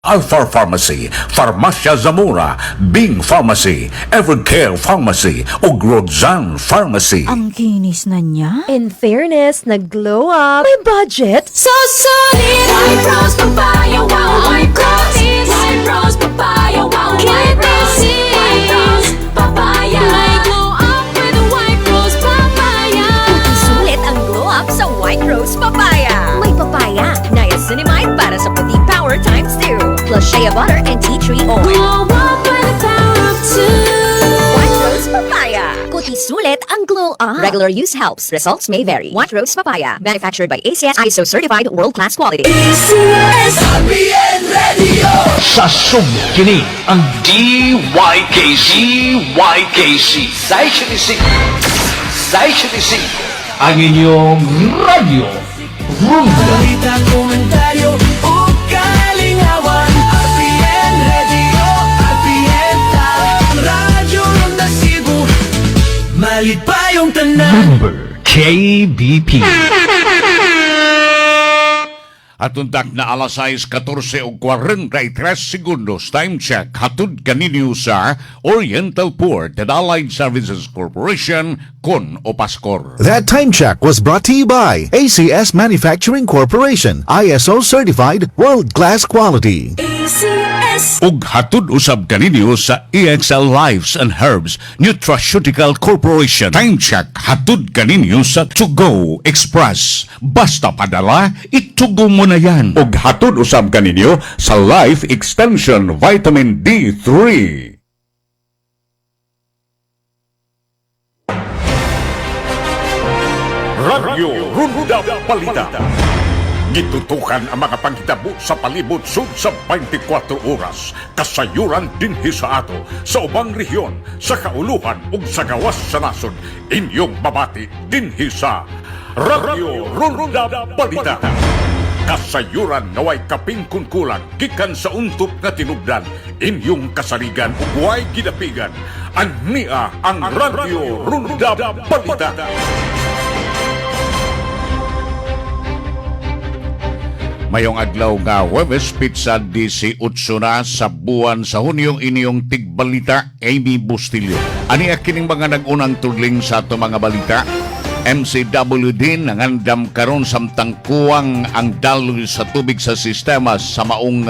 Alpha Pharmacy, Farmacia Zamora, Bing Pharmacy, Evercare Pharmacy, ug Rodzan Pharmacy. Ang kinis na niya. In fairness, nag-glow up. May budget. So solid! White Rose Papaya, wow! White Rose! White Rose Papaya, wow! White Rose! White Rose Papaya! May glow up with a White Rose Papaya! Sulit ang glow up sa White Rose Papaya. May papaya, niacinamide para sa puti power times 2. Plus shea butter and tea tree oil. Glow up with the power of 2! White Rose Papaya. Kuti sulit ang glow up. Regular use helps. Results may vary. White Rose Papaya. Manufactured by ACS ISO certified world-class quality. Sa sumo kini ang DYKC YKC Sai 75 ang inyong radyo Rumba. Balita, komentaryo o kalingawan. RPN Radio, RPN Talent, Radyo Ronda Cebu. Malit pa yung tanan. Number KBP. At untak na alas 6:14 o 43 segundos. Time check. Hatud kaninyo sa Oriental Port and Allied Services Corporation, Con o Pascor. That time check was brought to you by ACS Manufacturing Corporation, ISO certified world-class quality. ACS! Ug hatud usab kaninyo sa EXL Lives and Herbs Nutraceutical Corporation. Time check. Hatud kaninyo sa To Go Express. Basta padala, itugo mo na yan. Ug hatud usab kaninyo sa Life Extension Vitamin D3. Radyo Runda Balita. Gitutukan ang mga panghitabo sa palibot sud sa 24 oras. Kasayuran dinhi sa ato sa ubang rehiyon, sa kauluhan ug sa gawas sa nasod. Inyong babati dinhi sa Radyo Runda Balita. Kasayuran naway kaping kunkulan gikan sa untop nga tinubdan. Inyong kasaligan ug way gidapigan. Ania ang Radyo Runda Balita. Mayong adlaw nga Huwebes Pizza 18 na sa buwan sa Hunyong inyong tigbalita Amy Bustillo. Ani kining mga nagunang tudling sa ato mga balita. MCWD nangandam karon samtang kuwang ang daloy sa tubig sa sistema sa maong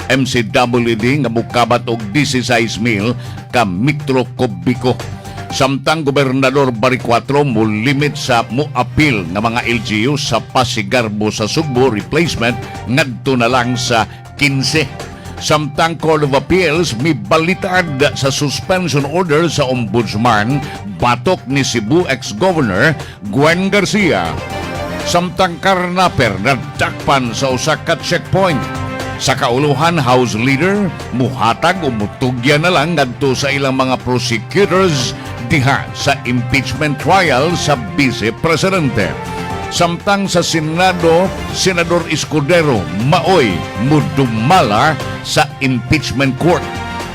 MCWD nga mukabat og 16,000 ka metro kubiko. Samtang Gobernador Bari 4 mo limit sa muapil nga mga LGU sa Pasigarbo sa Sugbo replacement ngadto na lang sa 15. Samtang Court of Appeals may balitad sa suspension order sa Ombudsman batok ni Cebu ex-Governor Gwen Garcia. Samtang karnaper nadakpan sa usa ka checkpoint. Sa kauluhan, House Leader muhatag o mutugya na lang ngadto sa ilang mga prosecutors diha sa impeachment trial sa Vice Presidente. Samtang sa Senado, Senador Escudero maoy mudumala sa impeachment court.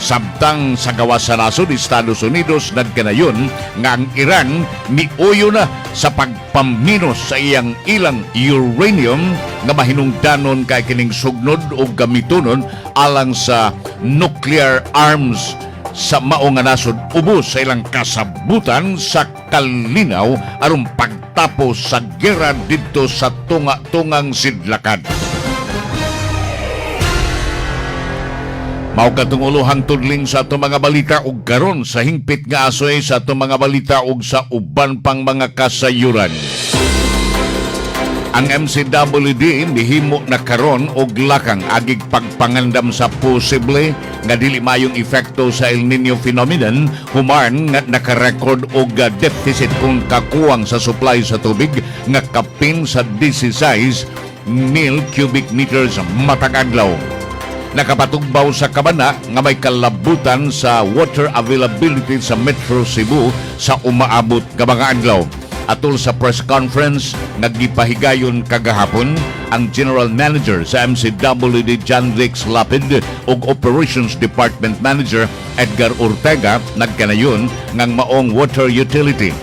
Samtang sa gawas sa nasod Estados Unidos nagkanayon nga ang Iran miuyo na sa pagpaminos sa iyang ilang uranium nga mahinungdanon kay kining sugnod o gamitonon alang sa nuclear arms sa mao nga nasod ubos sa ilang kasabutan sa kalinaw aron pagtapos sa gera didto sa tunga-tungang sidlakad. Mao katong uluhang tudling sa ato mga balita ug karon sa hingpit nga asoy sa ato mga balita ug sa uban pang mga kasayuran. Ang MCWD mihimo na karon og lakang agig pagpangandam sa posible nga dili mayong epekto sa El Nino phenomenon human nga nakarecord og deficit kung kakuwang sa supply sa tubig nga kapin sa 16,000 cubic meters matag adlaw. Nakapatugbaw sa kabana nga may kalabutan sa water availability sa Metro Cebu sa umaabot nga mga adlaw. Atol sa press conference, naggipahigayon kagahapon ang General Manager sa MCWD John Rix Lapid ug Operations Department Manager Edgar Ortega nagkanayon ngang maong water utility.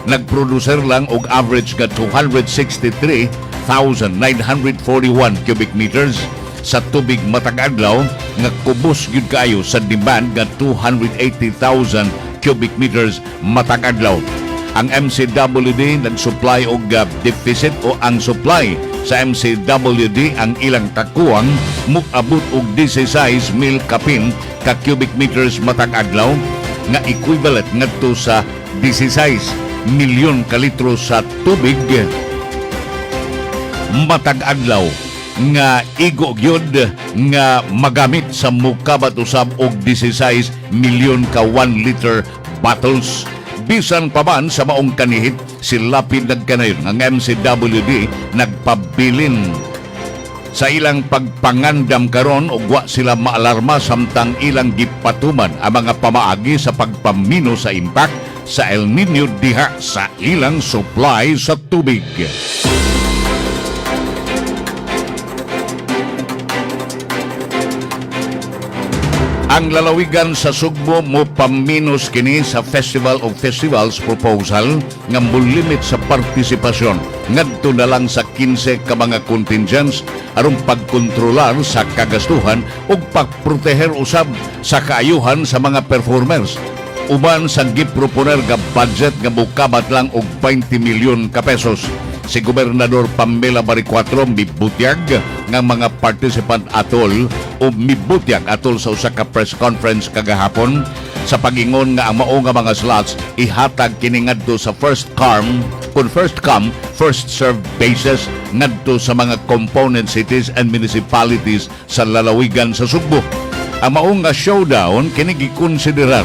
Nagproducer lang og average nga 263,941 cubic meters sa tubig matag adlaw nga kubos gyud kaayo sa demand nga 280,000 cubic meters matag adlaw. Ang MCWD nag-supply og deficit o ang supply sa MCWD ang ilang takuang mukabot og 16 mil kapin ka cubic meters matag adlaw nga equivalent ngadto sa 16 milyon ka litro sa tubig matag adlaw nga igo gyud nga magamit sa mukabat usab og 16 milyon ka 1 liter bottles. Bisan pa man sa maong kanihit, si Lapid nagkanayon ang MCWD nagpabilin sa ilang pagpangandam karon ug wa sila maalarma samtang ilang gipatuman ang mga pamaagi sa pagpamino sa impact sa El Nino diha sa ilang supply sa tubig. Ang lalawigan sa Sugbo mo paminos kini sa Festival of Festivals proposal nga mulimit sa partisipasyon ngadto na lang sa 15 ka mga contingents aron pagkontrolar sa kagastuhan ug pagproteher usab sa kaayuhan sa mga performers. Uban sa giproponer nga budget nga mukabat lang og 20 milyon ka pesos. Si Gobernador Pamela Baricuatro mibutyag nga mga participant atol o mibutyag atol sa usa ka press conference kagahapon sa pagingon nga ang mao nga mga slots ihatag kini ngadto sa first come first served basis ngadto sa mga component cities and municipalities sa lalawigan sa Sugbo. Ang mao nga showdown kini gikonsiderar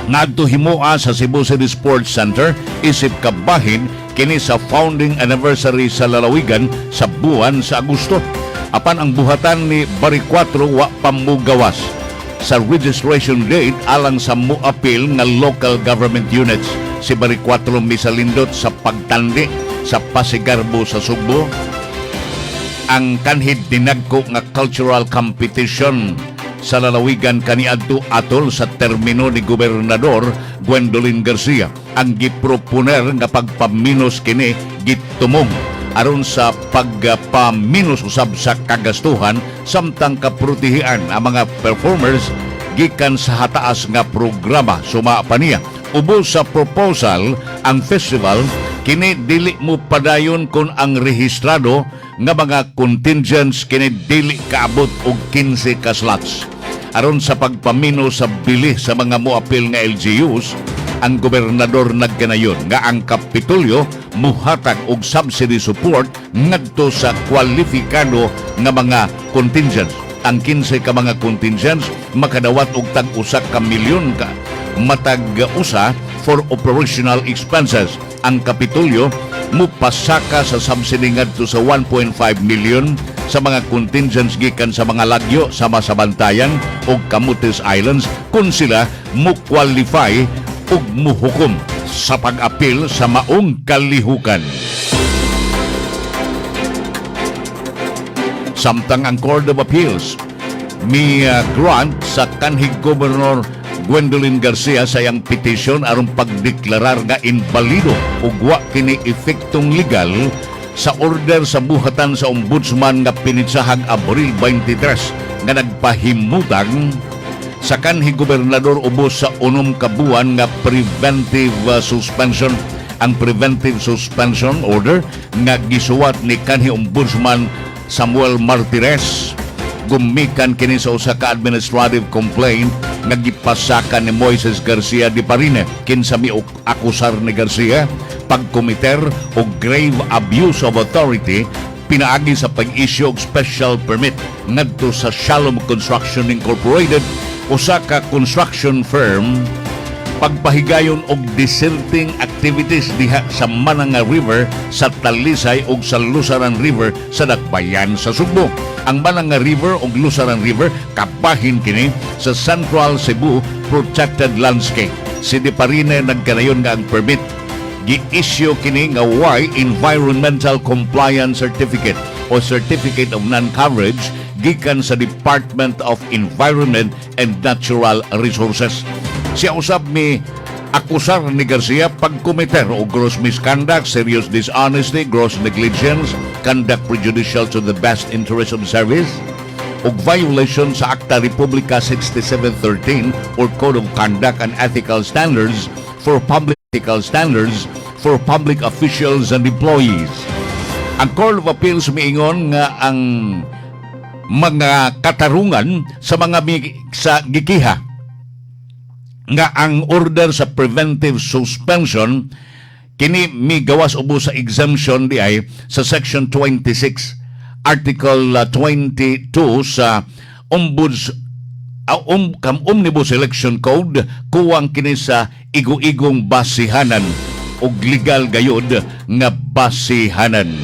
ngadto himoa sa Cebu City Sports Center isip kabahin kini sa founding anniversary sa lalawigan sa buwan sa Agosto. Apan ang buhatan ni Baricuatro wa pamugawas sa registration date alang sa muapil nga local government units. Si Baricuatro misalindot sa pagtandi sa Pasigarbo sa Sugbo. Ang kanhid dinagko nga cultural competition sa lalawigan kaniadto atol sa termino ni Gobernador Gwendolyn Garcia. Ang giproponer nga pagpaminos kini gitumong aron sa pagpaminos usab sa kagastuhan samtang kaprotehian ang mga performers gikan sa hataas nga programa. Suma pa niya ubos sa proposal ang festival kini dili mo padayon kon ang rehistrado nga mga contingents kini dili kaabot og 15 ka slots. Aron sa pagpamino sa bili sa mga moapil nga LGUs, ang gobernador nagkanayon nga ang Kapitolyo muhatag og subsidy support ngadto sa kwalifikado nga mga contingents. Ang 15 ka mga contingents makadawat og tag-usa ka milyon ka matag usa for operational expenses. Ang Kapitolyo mupasaka sa subsidy ngadto sa 1.5 million sa mga contingents gikan sa mga lagyo sa Masabantayan o Camotes Islands kung sila mo-qualify ug muhukom sa pag-apil sa maong kalihukan. Samtang ang Court of Appeals grant sa kanhig Governor Gwendolyn Garcia sa iyang petisyon aron pagdeklarar nga inbalido ug wa kini epektong legal sa order sa buhatan sa ombudsman nga pinitsahag Abril 23 nga nagpahimutang sa kanhi gobernador ubos sa 6 ka buwan nga preventive suspension. Ang preventive suspension order nga gisuwat ni kanhi ombudsman Samuel Martires gumikan kini sa usa ka administrative complaint nga gipasakan ni Moises Garcia de Parine kinsa akusar ni Garcia pagkomiter og grave abuse of authority pinaagi sa pag-issue og special permit ngadto sa Shalom Construction Incorporated, usa ka construction firm pagpahigayon og deserting activities diha sa Mananga River sa Talisay ug sa Lusaran River sa Dakbayan sa Sugbo. Ang Mananga River ug Lusaran River kabahin kini sa Central Cebu Protected Landscape. Si De Parine nagkanayon nga ang permit gi-issue kini nga Y Environmental Compliance Certificate o Certificate of Non-Coverage gikan sa Department of Environment and Natural Resources. Siya usab mi akusar ni Garcia pagkomiter o gross misconduct, serious dishonesty, gross negligence, conduct prejudicial to the best interest of service, ug violation sa Acta Republica 6713 or Code of Conduct and Ethical Standards for public officials and employees. Ang Court of Appeals miingon nga ang mga katarungan sa mga sa gikiha nga ang order sa preventive suspension kini migawas ubos sa exemption di ay sa Section 26 Article 22 sa Omnibus Election Code, kuwang kini sa igo-igong basihanan o legal gayod nga basihanan.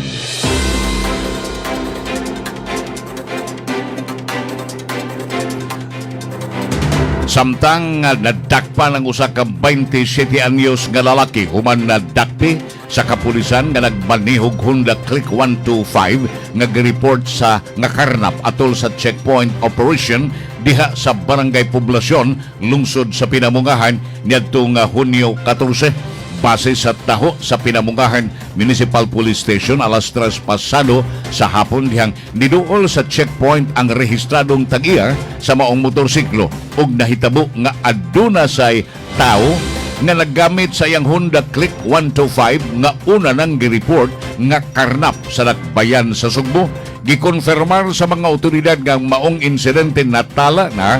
Samtang nadakpan ang usa ka 27 anyos nga lalaki human nadakpi sa kapulisan nga nagmanihog Honda Click 125 nga gireport sa nga karnap atol sa checkpoint operation diha sa Barangay Poblasyon, lungsod sa Pinamungahan niadtong Hunyo 14. Base sa taho sa Pinamungahan Municipal Police Station alas 3 pasado sa hapon dihang niduol sa checkpoint ang rehistradong tag-iya sa maong motorsiklo ug nahitabo nga aduna say tao nga naggamit sa iyang Honda Click 125 nga una nang gireport nga karnap sa Lakbayan sa Sugbo. Gikonfirmar sa mga otoridad nga ang maong insidente natala na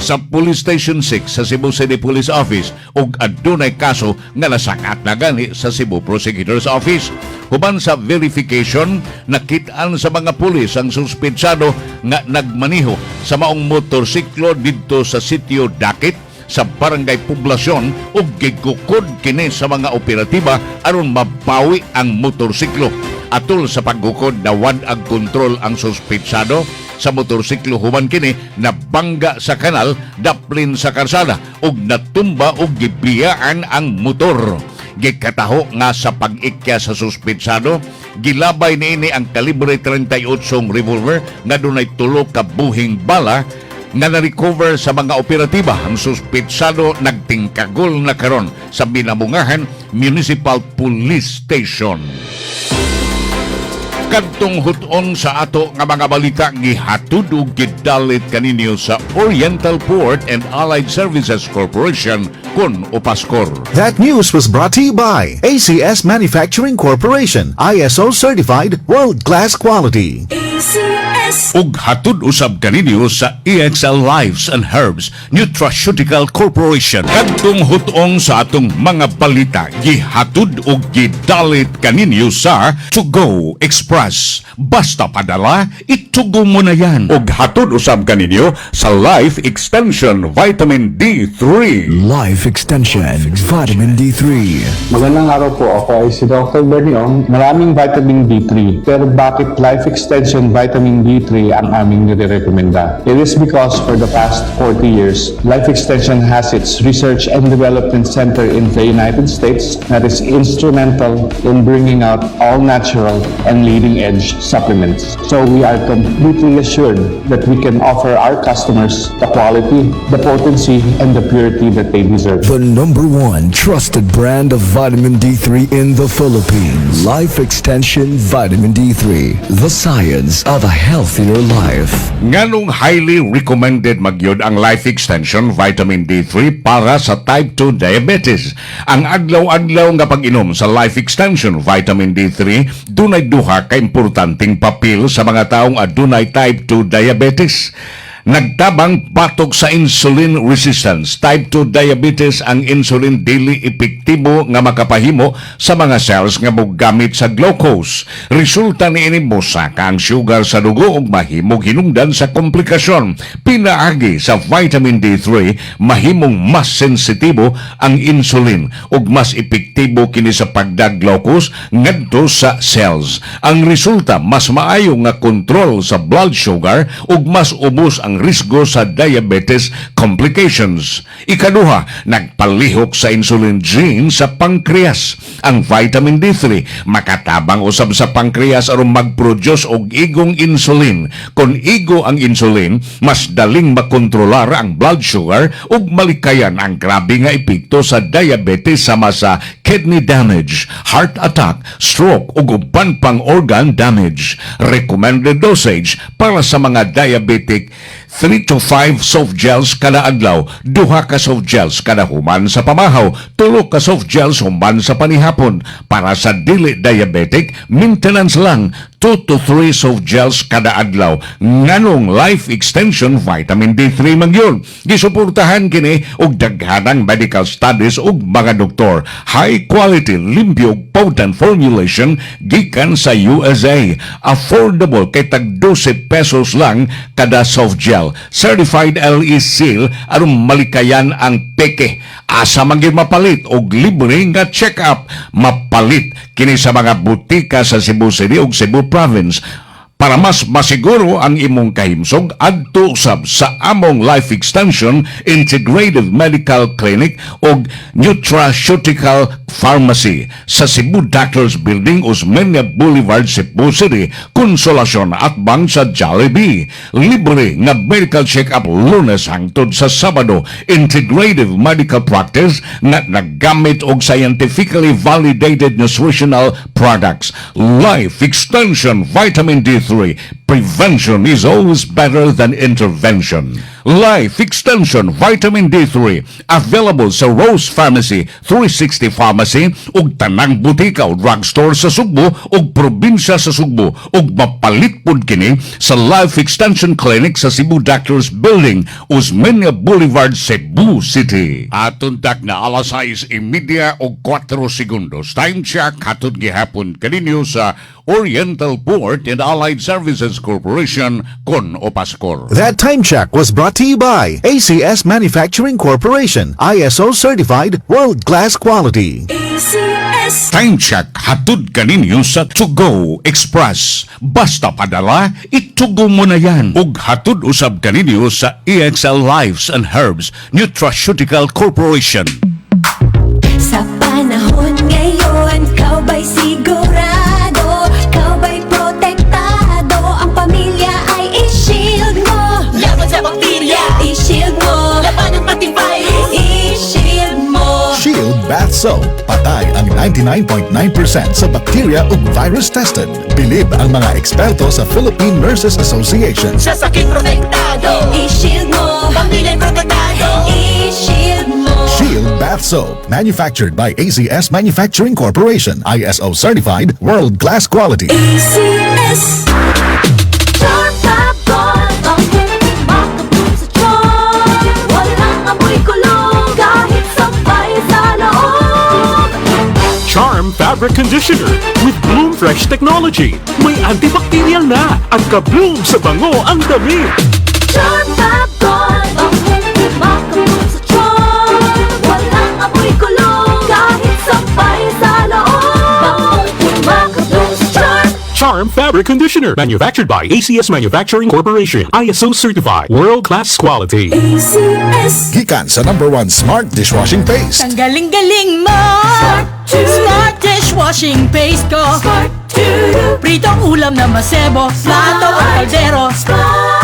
sa Police Station 6 sa Cebu City Police Office ug adunay kaso nga nasakat na gani sa Cebu Prosecutor's Office. Human sa verification, nakitaan sa mga pulis ang suspetsado nga nagmaniho sa maong motorsiklo didto sa sitio Dakit sa Barangay Poblasyon ug gigukod kini sa mga operatiba aron mabawi ang motorsiklo. Atol sa paggukod, nawad ang kontrol ang suspetsado sa motorsiklo human kini nabangga sa kanal daplin sa karsada ug natumba ug gibiyaan ang motor. Gikataho nga sa pag-ikya sa suspetsado, gilabay niini ang kalibre 38 revolver nga dunay 3 ka buhing bala nga na-recover sa mga operatiba. Ang suspetsado nagtingkagol na karon sa Binamungahan Municipal Police Station. Kadtong huton sa ato nga mga balita gihatud ug gidalit kaninyo sa Oriental Port and Allied Services Corporation kun Opaskor. That news was brought to you by ACS Manufacturing Corporation, ISO certified world-class quality. ACS. Ug hatud usab kaninyo sa EXL Lives and Herbs Nutraceutical Corporation. Kadtong hutong sa atong mga balita gihatud ug gidalit kaninyo sa To Go Express. Basta padala, itugo mo na yan. Ug hatod usab kaninyo sa Life Extension Vitamin D3. Life Extension Vitamin D3. Magandang araw po. Ako ay si Dr. Bernie Ong. Maraming vitamin D3. Pero bakit Life Extension Vitamin D3 ang aming nire-recommenda? It is because for the past 40 years, Life Extension has its Research and Development Center in the United States that is instrumental in bringing out all natural and leading-edge supplements. So we are completely assured that we can offer our customers the quality, the potency, and the purity that they deserve. The #1 trusted brand of vitamin D3 in the Philippines. Life Extension Vitamin D3. The science of a healthier life. Nganong highly recommended magyod ang Life Extension Vitamin D3 para sa type 2 diabetes. Ang adlaw-adlaw nga pag-inom sa Life Extension Vitamin D3 dunay duha ka importanteng papel sa mga taong adunay type 2 diabetes. Nagtabang batok sa insulin resistance. Type 2 diabetes ang insulin dili epektibo nga makapahimo sa mga cells nga mogamit sa glucose. Resulta niini mosaka ang sugar sa dugo ug mahimong hinungdan sa komplikasyon. Pinaagi sa vitamin D3 mahimong mas sensitibo ang insulin ug mas epektibo kini sa pagdag glucose ngadto sa cells. Ang resulta mas maayo nga kontrol sa blood sugar ug mas ubos ang risgo sa diabetes complications. Ikaduha, nagpalihok sa insulin gene sa pancreas. Ang vitamin D3 makatabang usab sa pancreas aron mag-produce og igong insulin. Kung igo ang insulin, mas daling makontrolar ang blood sugar ug malikayan ang grabe nga epekto sa diabetes sama sa kidney damage, heart attack, stroke ug uban pang organ damage. Recommended dosage para sa mga diabetic 3 to 5 soft gels kada adlaw, 2 ka soft gels kada human sa pamahaw, 3 ka soft gels human sa panihapon. Para sa dili diabetic, maintenance lang 2 to 3 soft gels kada adlaw. Nganong life extension vitamin D3 man yun. Gisuportahan kini og daghanang medical studies ug mga doktor. High quality, limpyo, potent formulation gikan sa USA. Affordable kay tag 12 pesos lang kada soft gel. Certified LE seal aron malikayan ang peke. Asa man gyud mapalit og libre nga check-up. Mapalit kini sa mga butika sa Cebu City ug Cebu Province. Para mas masiguro ang imong kahimsog, adto usab sa among Life Extension Integrated Medical Clinic o Nutraceutical Pharmacy sa Cebu Doctors Building, Osmeña Boulevard, Cebu City, Consolacion at bang sa Jollibee. Libre nga medical check-up Lunes hangtod sa Sabado. Integrative medical practice na naggamit og scientifically validated nutritional products. Life Extension Vitamin D3. Prevention is always better than intervention. Life Extension Vitamin D3 available sa Rose Pharmacy, 360 Pharmacy ug tanang butika o drugstore sa Sugbo ug probinsya sa Sugbo ug mapalit pud kini sa Life Extension Clinic sa Cebu Doctors Building, Osmeña Boulevard, Cebu City. Atuntak na alas 6:30 o 4 segundos. Time check hatod gihapon kaninyo sa Oriental Port and Allied Services Corporation kon Opaskor. That time check was brought to you by ACS Manufacturing Corporation, ISO certified, world-class quality. ACS. Time check hatod kaninyo sa To Go Express. Basta padala, itugo mo na yan. Ug hatod usab kaninyo sa EXL Lives and Herbs Nutraceutical Corporation. Sa panahon ngayon, kau ba'y sigurado? Kau ba'y protektado? Ang pamilya ay i-shield mo. Laban sa bakterya, i-shield mo. Laban ng pating virus, i-shield mo. Shield Bath Soap. Patay ang 99.9% sa bacteria ug virus tested. Bilib ang mga eksperto sa Philippine Nurses Association. Sa sakit protektado, i-shield mo. Pamilya protektado, i-shield mo. Shield Bath Soap. Manufactured by ACS Manufacturing Corporation. ISO certified, world-class quality. ACS. Charm Top Gold, ang hindi makabog sa charm. Walang amoy kulong kahit sabay sa loob. Charm Fabric Conditioner with Bloom Fresh Technology. May antibacterial na at ka-bloom sa bango ang damit. Charm Top Gold, ang hindi makabog sa charm. Walang amoy kulong kahit sabay sa loob. Bangong makabog sa charm. Charm Fabric Conditioner. Manufactured by ACS Manufacturing Corporation. ISO certified. World-class quality. ACS. Gikan sa #1 Smart Dishwashing Paste. Ang galing-galing mo! Smart dishwashing paste ko! Pritong ulam na masebo, plato o kaldero.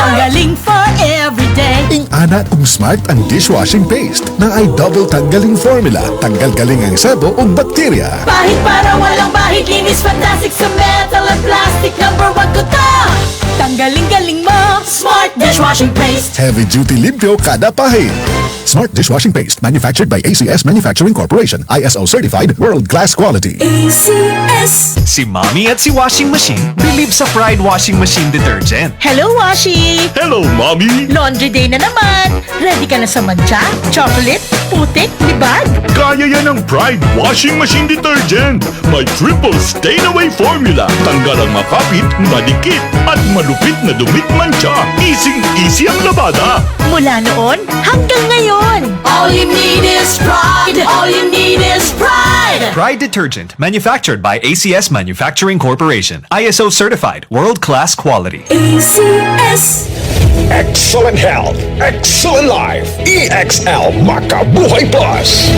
Tanggaling for everyday. Ingana kung smart ang dishwashing paste na ay double tanggaling formula. Tanggal galing ang sebo o bakterya. Bahid para walang bahid, linis fantastic sa metal at plastic. #1 ko to! Tanggaling-galing mo! Smart dishwashing paste. Heavy duty limpyo kada pahid. Smart Dishwashing Paste. Manufactured by ACS Manufacturing Corporation. ISO certified, world-class quality. ACS. Si Mommy at si Washing Machine believe sa Pride Washing Machine Detergent. Hello, Washi! Hello, Mommy! Laundry day na naman! Ready ka na sa mancha, chocolate, putik, libag? Kaya yan ang Pride Washing Machine Detergent. May triple stain-away formula. Tanggal ang makapit, madikit, at malupit na dumit mancha. Easy-easy ang labada. Mula noon hanggang ngayon. All you need is pride. All you need is pride. Pride Detergent, manufactured by ACS Manufacturing Corporation. ISO certified, world-class quality. ACS. Excellent health, excellent life. EXL Makabuhay Plus.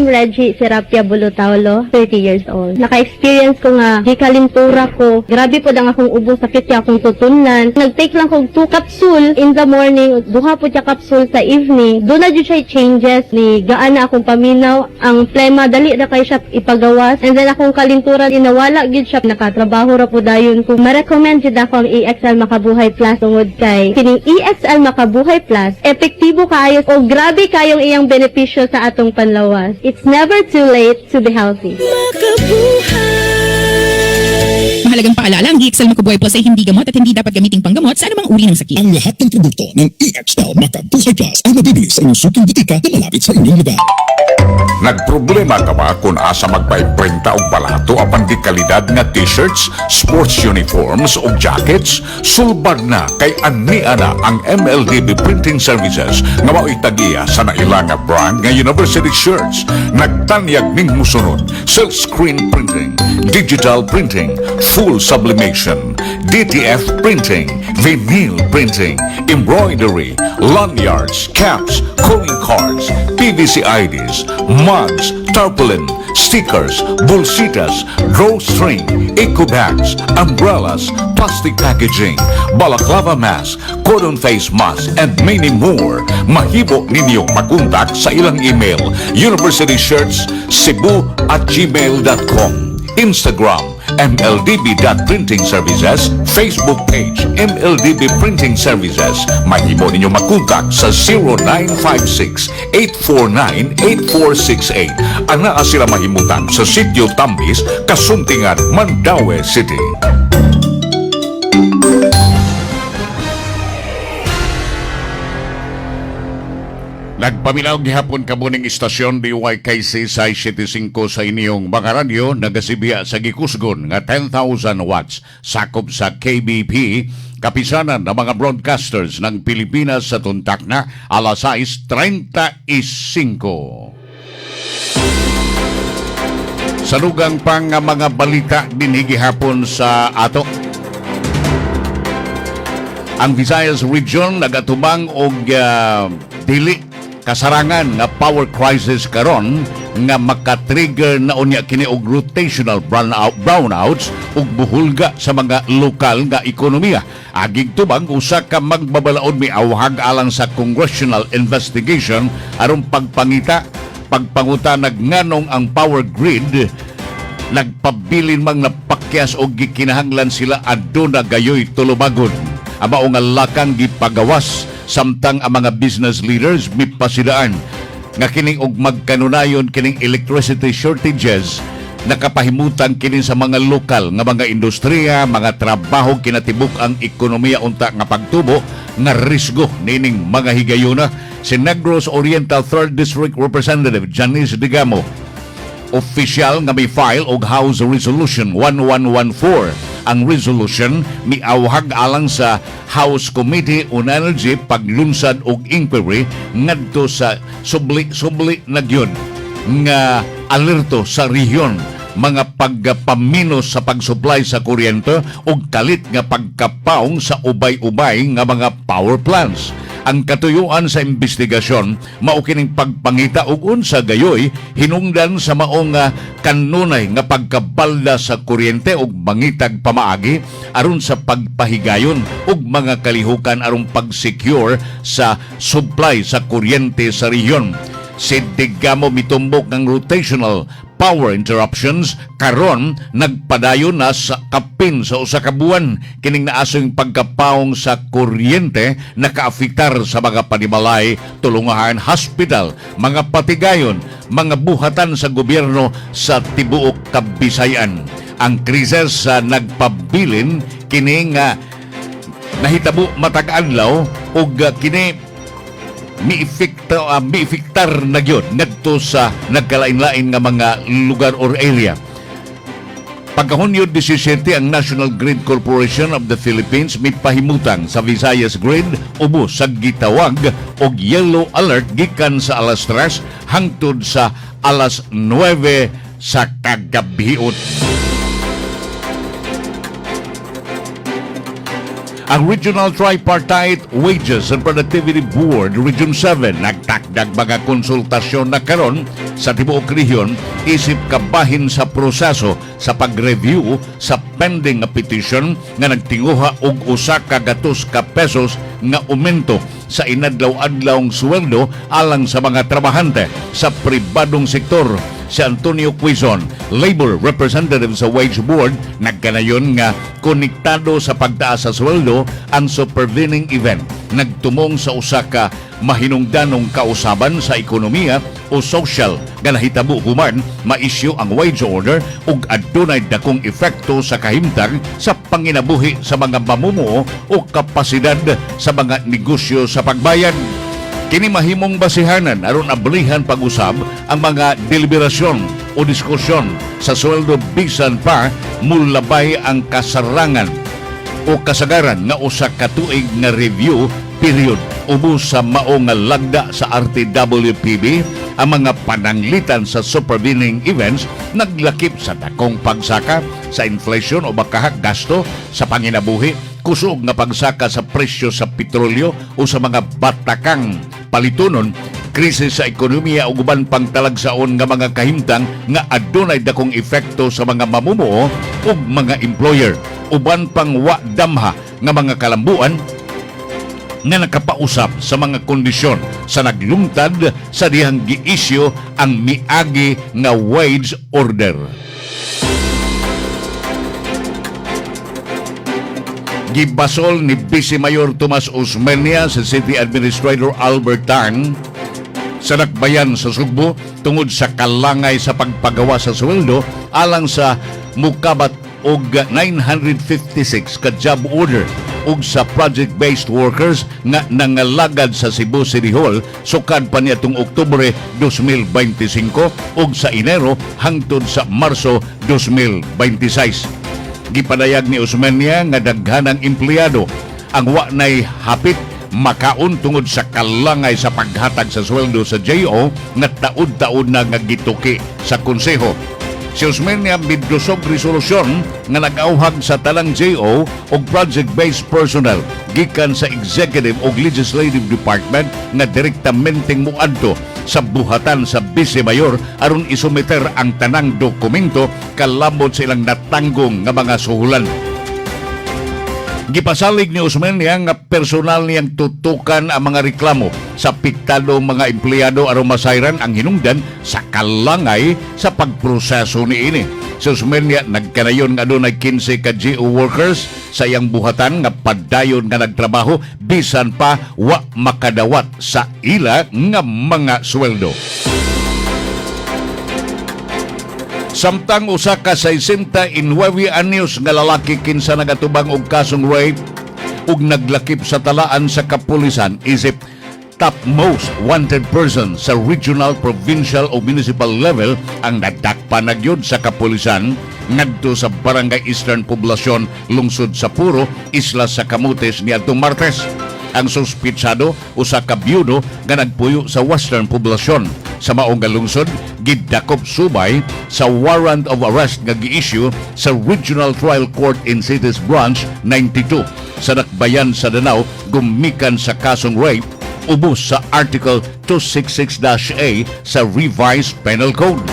Reggie Serapia Bulutaulo, 30 years old. Naka-experience ko nga, di kalintura ko. Grabe po lang akong ubo, sakit siya akong tutunan. Nag-take lang kong 2 capsule in the morning, duha po siya capsule sa evening. Doon na dyan siya changes ni gaan na akong paminaw. Ang plema, dali na kayo siya ipagawas. And then akong kalintura, inawala gid siya. Nakatrabaho ra po dayon ko. Ma-recommend jud ako ang EXL Makabuhay Plus tungod kay kining EXL Makabuhay Plus, epektibo kaayo o grabe kayong iyang benepisyo sa atong panlawas. It's never too late to be healthy. Mahalagang paalala, ang EXL Makabuhay Plus ay hindi gamot at hindi dapat gamiting panggamot sa anumang uri ng sakit. Ang lahat ng produkto ng EXL Makabuhay Plus ay mabibili sa inyong suking butika na malapit sa inyong lugar. Nagproblema ka ba kung asa magpaimprinta og balato apan di kalidad nga t-shirts, sports uniforms ug jackets? Sulbad na kay ani-ana ang MLDB Printing Services nga mao'y tagiya sa naila nga brand nga university shirts. Nagtanyag ning musunod: silkscreen printing, digital printing, full sublimation, DTF printing, vinyl printing, embroidery, lanyards, caps, calling cards, PVC IDs, mugs, tarpaulin, stickers, bolsitas, drawstring, eco bags, umbrellas, plastic packaging, balaclava mask, cordon face mask, and many more. Mahimo ninyong makontak sa ilang email: universityshirtscebu@gmail.com, Instagram MLDB.Printing Services, Facebook page MLDB Printing Services. Mahimo ninyo makontak sa 0956-849-8468. Ana sila mahimutan sa Sitio Tambis, Kasuntingan, Mandaue City. Nagpamilaw gihapon kabuning istasyon DYKC sa 75 sa inyong mga radyo nagasibiya sa gikusgon nga 10,000 watts sakop sa KBP kapisanan ng mga broadcasters ng Pilipinas sa tuntak na alas 6:35. Sa lugang pang mga balita dinhigi hapon sa ato. Ang Visayas Region nagatubang og dili kasarangan nga power crisis karon nga makatrigger na unya kini og rotational brownouts ug buhulga sa mga lokal nga ekonomiya. Agig tubang usa ka magbabalaod miawhag alang sa congressional investigation aron pagpangutanag nganong ang power grid nagpabilin mang napakyas og gikinahanglan sila aduna gayoy tulumagon. Amao nga lakang gipagawas samtang ang mga business leaders mipasidaan nga kining og magkanunayon kining electricity shortages nakapahimutan kini sa mga lokal nga mga industriya, mga trabaho kinatibuk ang ekonomiya unta nga pagtubo nga risgo nining mga higayuna. Si Negros Oriental 3rd District Representative Janice Digamo opisyal nga may file og House Resolution 1114. Ang resolution miawhag alang sa House Committee on Energy paglunsad og inquiry ngadto sa subli na gyud nga alerto sa rehiyon mga pagpaminos sa pagsupply sa kuryente ug kalit nga pagkapaong sa ubay-ubay nga mga power plants. Ang katuyuan sa investigasyon mao kining pagpangita og unsa gayoy hinungdan sa maong kanunay nga pagkabalda sa kuryente ug mangitag pamaagi aron sa pagpahigayon ug mga kalihukan aron pag-secure sa supply sa kuryente sa rehiyon. Si Digamo mitumbok ng rotational power interruptions karon nagpadayon na sa kapin sa usa ka buwan kining naasong pagkapaong sa kuryente nakaafektar sa mga panimalay, tulungahan, hospital, mga patigayon, mga buhatan sa gobyerno sa tibuok Kabisayan. Ang krisis sa nagpabilin kini nga nahitabo matag adlaw ug kini miifektar na gyud ngadto sa nagkalain-lain nga mga lugar or area. Pagkahunyo 17 ang National Grid Corporation of the Philippines mipahimutang sa Visayas Grid ubos sa gitawag og yellow alert gikan sa alas 3 hangtod sa alas 9 sa kagabiot. Ang Regional Tripartite Wages and Productivity Board Region 7 nagtakdag mga konsultasyon na karon sa tibuok rehiyon isip kabahin sa proseso sa pag-review sa pending nga petition nga nagtinguha og usa ka gatos ka pesos nga aumento sa inadlaw-adlawng sweldo alang sa mga trabahante sa pribadong sektor. Si Antonio Quizon, Labor Representative sa Wage Board, nagkanayon nga konektado sa pagtaas sa sweldo ang supervening event. Nagtumong sa usa ka mahinungdanong kausaban sa ekonomiya o social nga nahitabo human ma-issue ang wage order ug adunay dakong epekto sa kahimtang sa panginabuhi sa mga mamumuo o kapasidad sa mga negosyo sa pagbayad. Kini mahimong basihanan aron ablihan pag-usab ang mga deliberasyon o diskusyon sa sweldo bisan pa mulabay ang kasarangan o kasagaran nga usa ka tuig nga review period ubos sa mao nga lagda sa RTWPB. Ang mga pananglitan sa supervening events naglakip sa dakong pagsaka sa inflation o baka gasto sa panginabuhi, kusog nga pagsaka sa presyo sa petrolyo o sa mga batakang palitunon, krisis sa ekonomiya ug uban pang talagsaon nga mga kahimtang nga adunay dakong epekto sa mga mamumuo ug mga employer, uban pang wa damha nga mga kalambuan nga nakapausap sa mga kondisyon sa naglungtad sa dihang gi-issue ang miagi nga wage order. Gibasol ni Vice Mayor Tomas Osmeña sa City Administrator Albert Tan sa nakbayan sa Sugbo tungod sa kalangay sa pagpagawa sa sweldo alang sa mukabat og 956 ka job order ug sa project-based workers nga nangalagad sa Cebu City Hall sukad pa niadtong Oktubre 2025 ug sa Enero hangtod sa Marso 2026. Gipadayag ni Osmeña nga daghanang empleyado ang wa nay hapit makaon tungod sa kalangay sa paghatag sa sweldo sa JO nga taud-taud na nga gituki sa konseho. Si Osmeña bidusog resolusyon nga nag-auhag sa talang JO o project-based personnel gikan sa Executive o Legislative Department nga direktamenteng muadto sa buhatan sa Vice Mayor aron isumiter ang tanang dokumento kalambot sa ilang natanggong nga mga suhulan. Gipasalig ni Osmeña nga personal niyang tutukan ang mga reklamo sa piktado mga empleyado aron masayran ang hinungdan sa kalangay sa pagproseso niini. Si Osmeña nagkanayon nga adunay 15 ka GO workers sa iyang buhatan nga padayon nga nagtrabaho bisan pa wa makadawat sa ila nga mga sweldo. Samtang usa ka 69 anyos nga lalaki kinsa nagatubang og kasong rape ug naglakip sa talaan sa kapulisan isip top most wanted person sa regional, provincial o municipal level ang nadakpa na gyud sa kapulisan ngadto sa Barangay Eastern Poblacion, lungsod sa Puro, Isla sa Camotes niadtong Martes. Ang suspitsado usa ka byudo nga nagpuyo sa Western Poblacion sa maong lungsod gidakop subay sa warrant of arrest nga gi-issue sa Regional Trial Court in Cities Branch 92 sa Nakbayan sa Danao gumikan sa kasong rape ubos sa Article 266-A sa Revised Penal Code.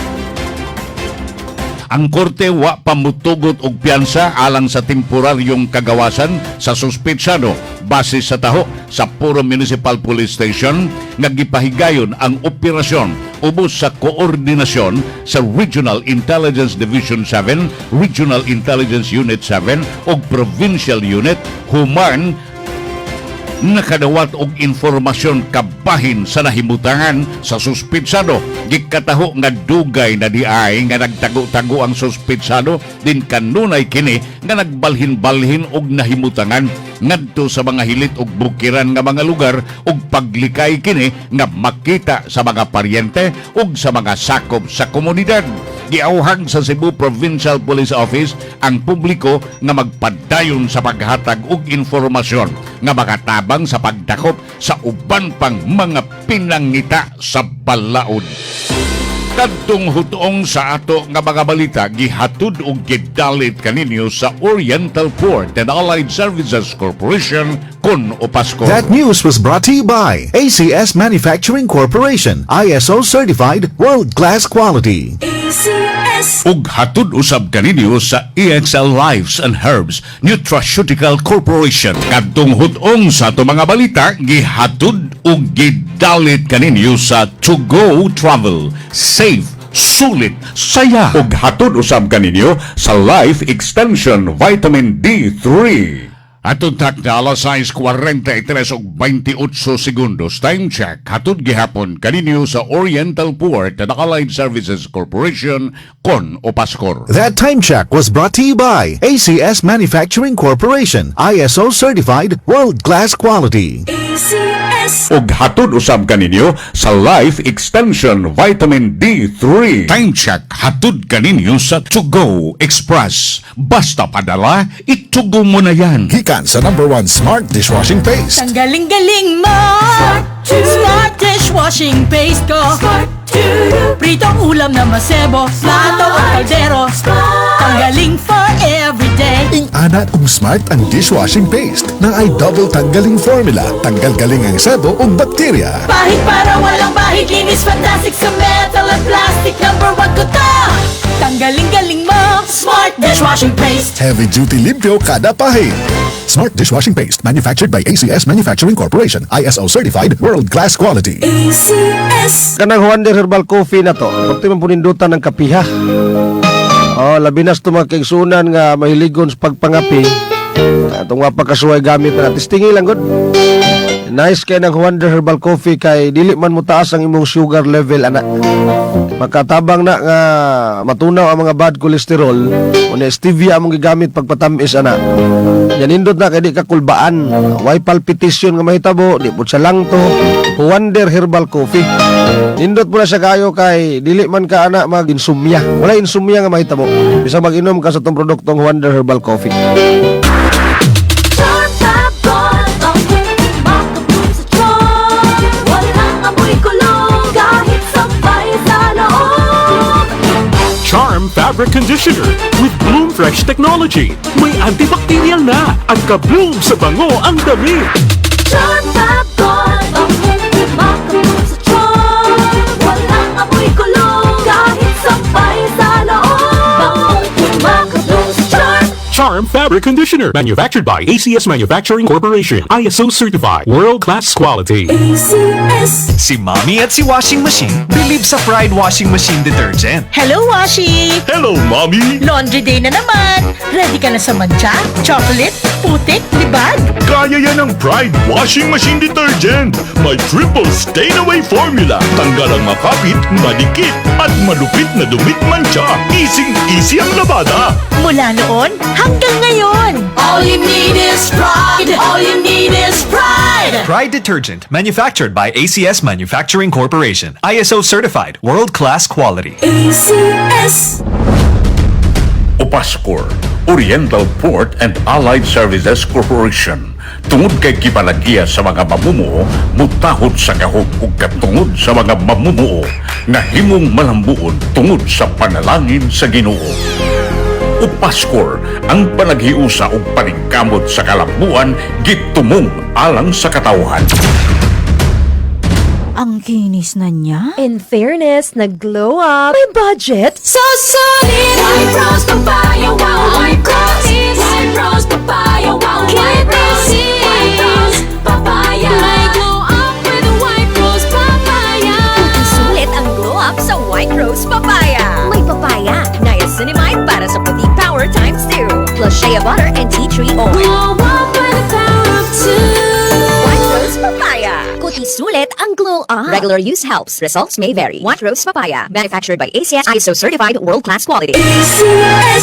Ang korte wa pamutugot og piyansa alang sa temporaryong kagawasan sa suspetsado base sa taho sa Puro Municipal Police Station nga gipahigayon ang operasyon ubos sa koordinasyon sa Regional Intelligence Division 7, Regional Intelligence Unit 7 ug Provincial Unit human nakadawat og informasyon kabahin sa nahimutangan sa suspitsado. Gikataho nga dugay na diay nga nagtago-tago ang suspitsado din kanunay kini nga nagbalhin-balhin og nahimutangan ngadto sa mga hilit og bukiran nga mga lugar ug paglikay kini nga makita sa mga paryente ug sa mga sakop sa komunidad. Giauhag sa Cebu Provincial Police Office ang publiko nga magpadayon sa paghatag og informasyon nga makatabang sa pagdakop sa uban pang mga pinangita sa balaod. Kadtong hutong sa ato nga mga balita gihatud og gidalit kaninyo sa Oriental Port and Allied Services Corporation kon Opaskor. That news was brought to you by ACS Manufacturing Corporation, ISO certified, world-class quality. Ug hatud usab kaninyo sa EXL Lives and Herbs Nutraceutical Corporation. Kadtong hutong sa ato mga balita gihatud ug gidalit kaninyo sa To Go Travel. Safe, sulit, saya. Ug hatod usab kaninyo sa Life Extension Vitamin D3. Atong tak na alas 6:43 ug 28 segundos. Time check. Hatod gihapon kaninyo sa Oriental Port and Allied Services Corporation kon Opaskor. That time check was brought to you by ACS Manufacturing Corporation, ISO certified, world-class quality. Ug hatod usab kaninyo sa Life Extension Vitamin D3. Time check. Hatod kaninyo sa To Go Express. Basta padala, itugo mo na yan. Gikan sa #1 Smart Dishwashing Paste. Ang galing-galing mo! Smart dishwashing paste ko. Pritong ulam na masebo, plato o kaldero. Tanggaling for everyday. Ingana kung smart ang dishwashing paste na ay double tanggaling formula. Tanggal galing ang sebo o bakterya. Bahid para walang bahid, linis fantastic sa metal at plastic. #1 ko to! Tanggaling-galing mo! Smart dishwashing paste. Heavy duty limpyo kada pahid. Smart Dishwashing Paste, manufactured by ACS Manufacturing Corporation, ISO certified, world-class quality. Kanang Wonder Herbal Coffee na to, pati man punindutan ng kapiha. Oh, labinas to mga kaigsunan nga mahiligon sa pagpangapi. Itong mapakasuway gamit na testingi lang good. Nice kay ng Wonder Herbal Coffee kay dili man mo taas ang imong sugar level ana. Makatabang na nga matunaw ang mga bad cholesterol o na stevia among gigamit pagpatamis ana. Yanindot na kay di ka kulbaan. Way palpitation nga mahitabo, di pud sa lang to. Wonder Herbal Coffee. Nindot mo na siya kayo kay dili man ka ana mag-insomnia. Wala insomnia nga mahitabo. Bisa mag-inom ka sa tong produktong Wonder Herbal Coffee. Charm Fabric Conditioner with Bloom Fresh Technology. May antibacterial na at ka-bloom sa bango ang damit. Charm Fabric, ang hindi makabloom sa charm. Walang amoy kulong kahit sabay sa loob. Bangong makabloom sa charm. Charm Fabric Conditioner, manufactured by ACS Manufacturing Corporation, ISO certified, world-class quality. Si Mommy at si Washing Machine believe sa Pride Washing Machine Detergent. Hello, Washi! Hello, Mommy! Laundry day na naman! Ready ka na sa mancha, chocolate, putik, libag? Kaya yan ang Pride Washing Machine Detergent. May triple stain-away formula. Tanggal ang makapit, madikit, at malupit na dumit mancha. Easy ang labada. Mula noon hanggang ngayon. All you need is pride. All you need is pride. Pride Detergent, manufactured by ACS Manufacturing Corporation, ISO certified, world-class quality. ACS. Opaskor, Oriental Port and Allied Services Corporation. Tungod kay kipalagiya sa mga mamumuo, mutahod sa kahog ug katungod sa mga mamumuo nga himong malambuon tungod sa panalangin sa Ginoo. Opaskor, ang panaghiusa ug paningkamot sa kalambuan gitumong alang sa katawhan. Ang kinis na niya. In fairness, nag-glow up. May budget. So solid. White Rose Papaya, wow. White Rose. White Rose Papaya, wow. White Rose. White Rose Papaya. May glow up with a White Rose Papaya. Sulit ang glow up sa White Rose Papaya. May papaya, niacinamide para sa puti power ×2. Plus shea butter and tea tree oil. Glow up with the power of 2. White Rose Papaya. Kuti sulit ang glow up. Regular use helps. Results may vary. White Rose Papaya. Manufactured by ACS ISO certified world-class quality.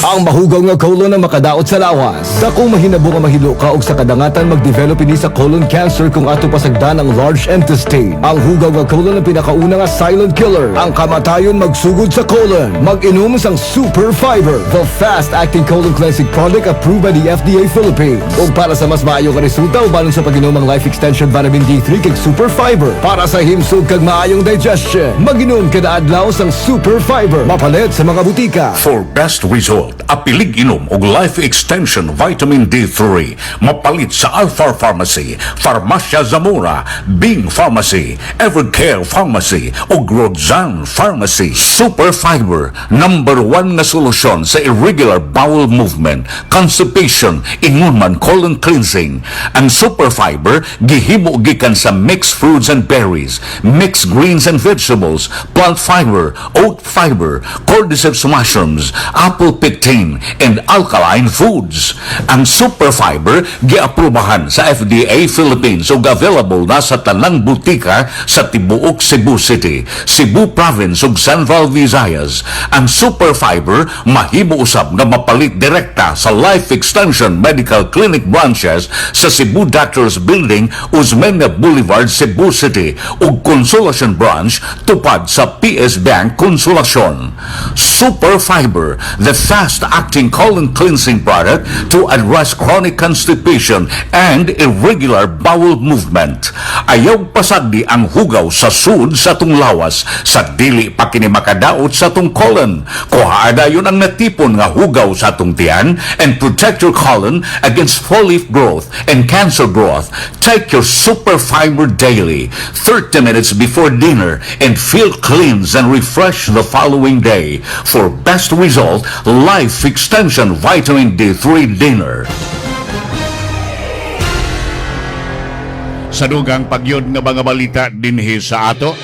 Ang mahugaw nga colon na makadaot sa lawas. Sa kung mahinabo nga mahilo ka og sa kadangatan mag-develop ini sa colon cancer kung ato pasagdan ang large intestine. Ang hugaw nga colon ang pinakauna nga silent killer. Ang kamatayon magsugod sa colon. Mag-inom sang Super Fiber, the fast-acting colon cleansing product approved by the FDA Philippines. Ug para sa mas maayo nga resulta ubanon sa pag-inom ang Life Extension Vitamin D3 kay Super Fiber para sa himsog kag maayong digestion. Mag-inom kada adlaw sang Super Fiber. Mapalit sa mga butika. For best result, apilig inom og Life Extension Vitamin D3 mapalit sa Alpha Pharmacy, Farmacia Zamora, Bing Pharmacy, Evercare Pharmacy ug Rodzan Pharmacy. Super Fiber, number 1 nga solusyon sa irregular bowel movement, constipation, ingon man colon cleansing. Ang Super Fiber gihimo gikan sa mixed fruits and berries, mixed greens and vegetables, plant fiber, oat fiber, cordyceps mushrooms, apple pectin, and alkaline foods. Ang Super Fiber giaprubahan sa FDA Philippines ug available na sa tanang butika sa tibuok Cebu City, Cebu Province ug Central Visayas. Ang Super Fiber mahimo usab nga mapalit direkta sa Life Extension Medical Clinic branches sa Cebu Doctors Building, Uzmenia Boulevard, Cebu City ug Consolacion Branch tupad sa PS Bank Consolacion. Super Fiber, the fast-acting colon cleansing product to address chronic constipation and irregular bowel movement. Ayaw pasagdi ang hugaw sa sud sa tung lawas sa dili pa kini makadaot sa tung colon. Kuhaada yun ang natipon nga hugaw sa tung tiyan and protect your colon against fall leaf growth and cancer growth. Take your Super Fiber daily, 30 minutes before dinner, and feel cleansed and refreshed the following day. For best result, Life Extension Vitamin D3 Dinner. Sa dugang pagyod nga mga balita dinhi sa ato.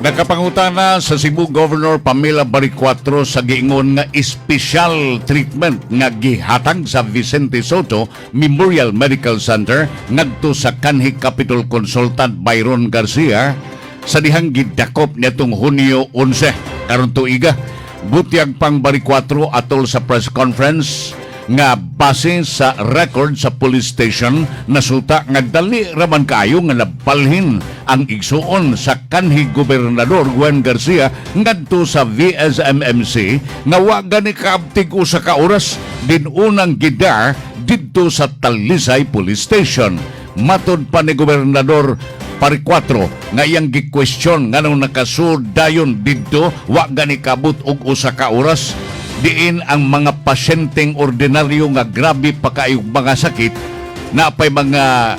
Nakapangutana sa Cebu Governor Pamela Baricuatro sa giingon nga special treatment nga gihatag sa Vicente Soto Memorial Medical Center ngadto sa kanhi Capital Consultant Byron Garcia sa dihang gidakop nitong Hunyo 11 karon tuiga. Butyag pang Baricuatro atol sa press conference nga base sa record sa police station nasuta nga dali raman kaayo nga napalhin ang igsuon sa kanhi Gobernador Juan Garcia ngadto sa VSMMC nga wa gani kaabtig usa ka oras din unang gidar didto sa Talisay Police Station. Matod pa ni Gobernador Baricuatro nga iyang gi-question nganong nakasud dayon didto wa gani kabut og usa ka oras diin ang mga pasyenteng ordinaryo nga grabe pa kaayong mga sakit na pay mga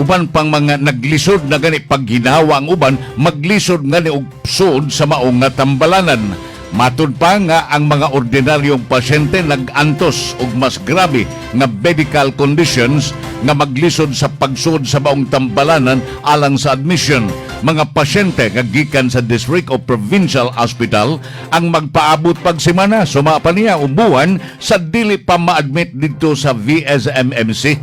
uban pang mga naglisod na gani pag ginawa ang uban maglisod ngani og sud sa maong nga tambalanan. Matud pa nga ang mga ordinaryong pasyente nag-antos og mas grabe nga medical conditions nga maglisod sa pagsud sa maong tambalanan alang sa admission. Mga pasyente nga gikan sa district o provincial hospital ang magpaabot pag semana suma pa niya ubuan sa dili pa ma-admit dito sa VSMMC.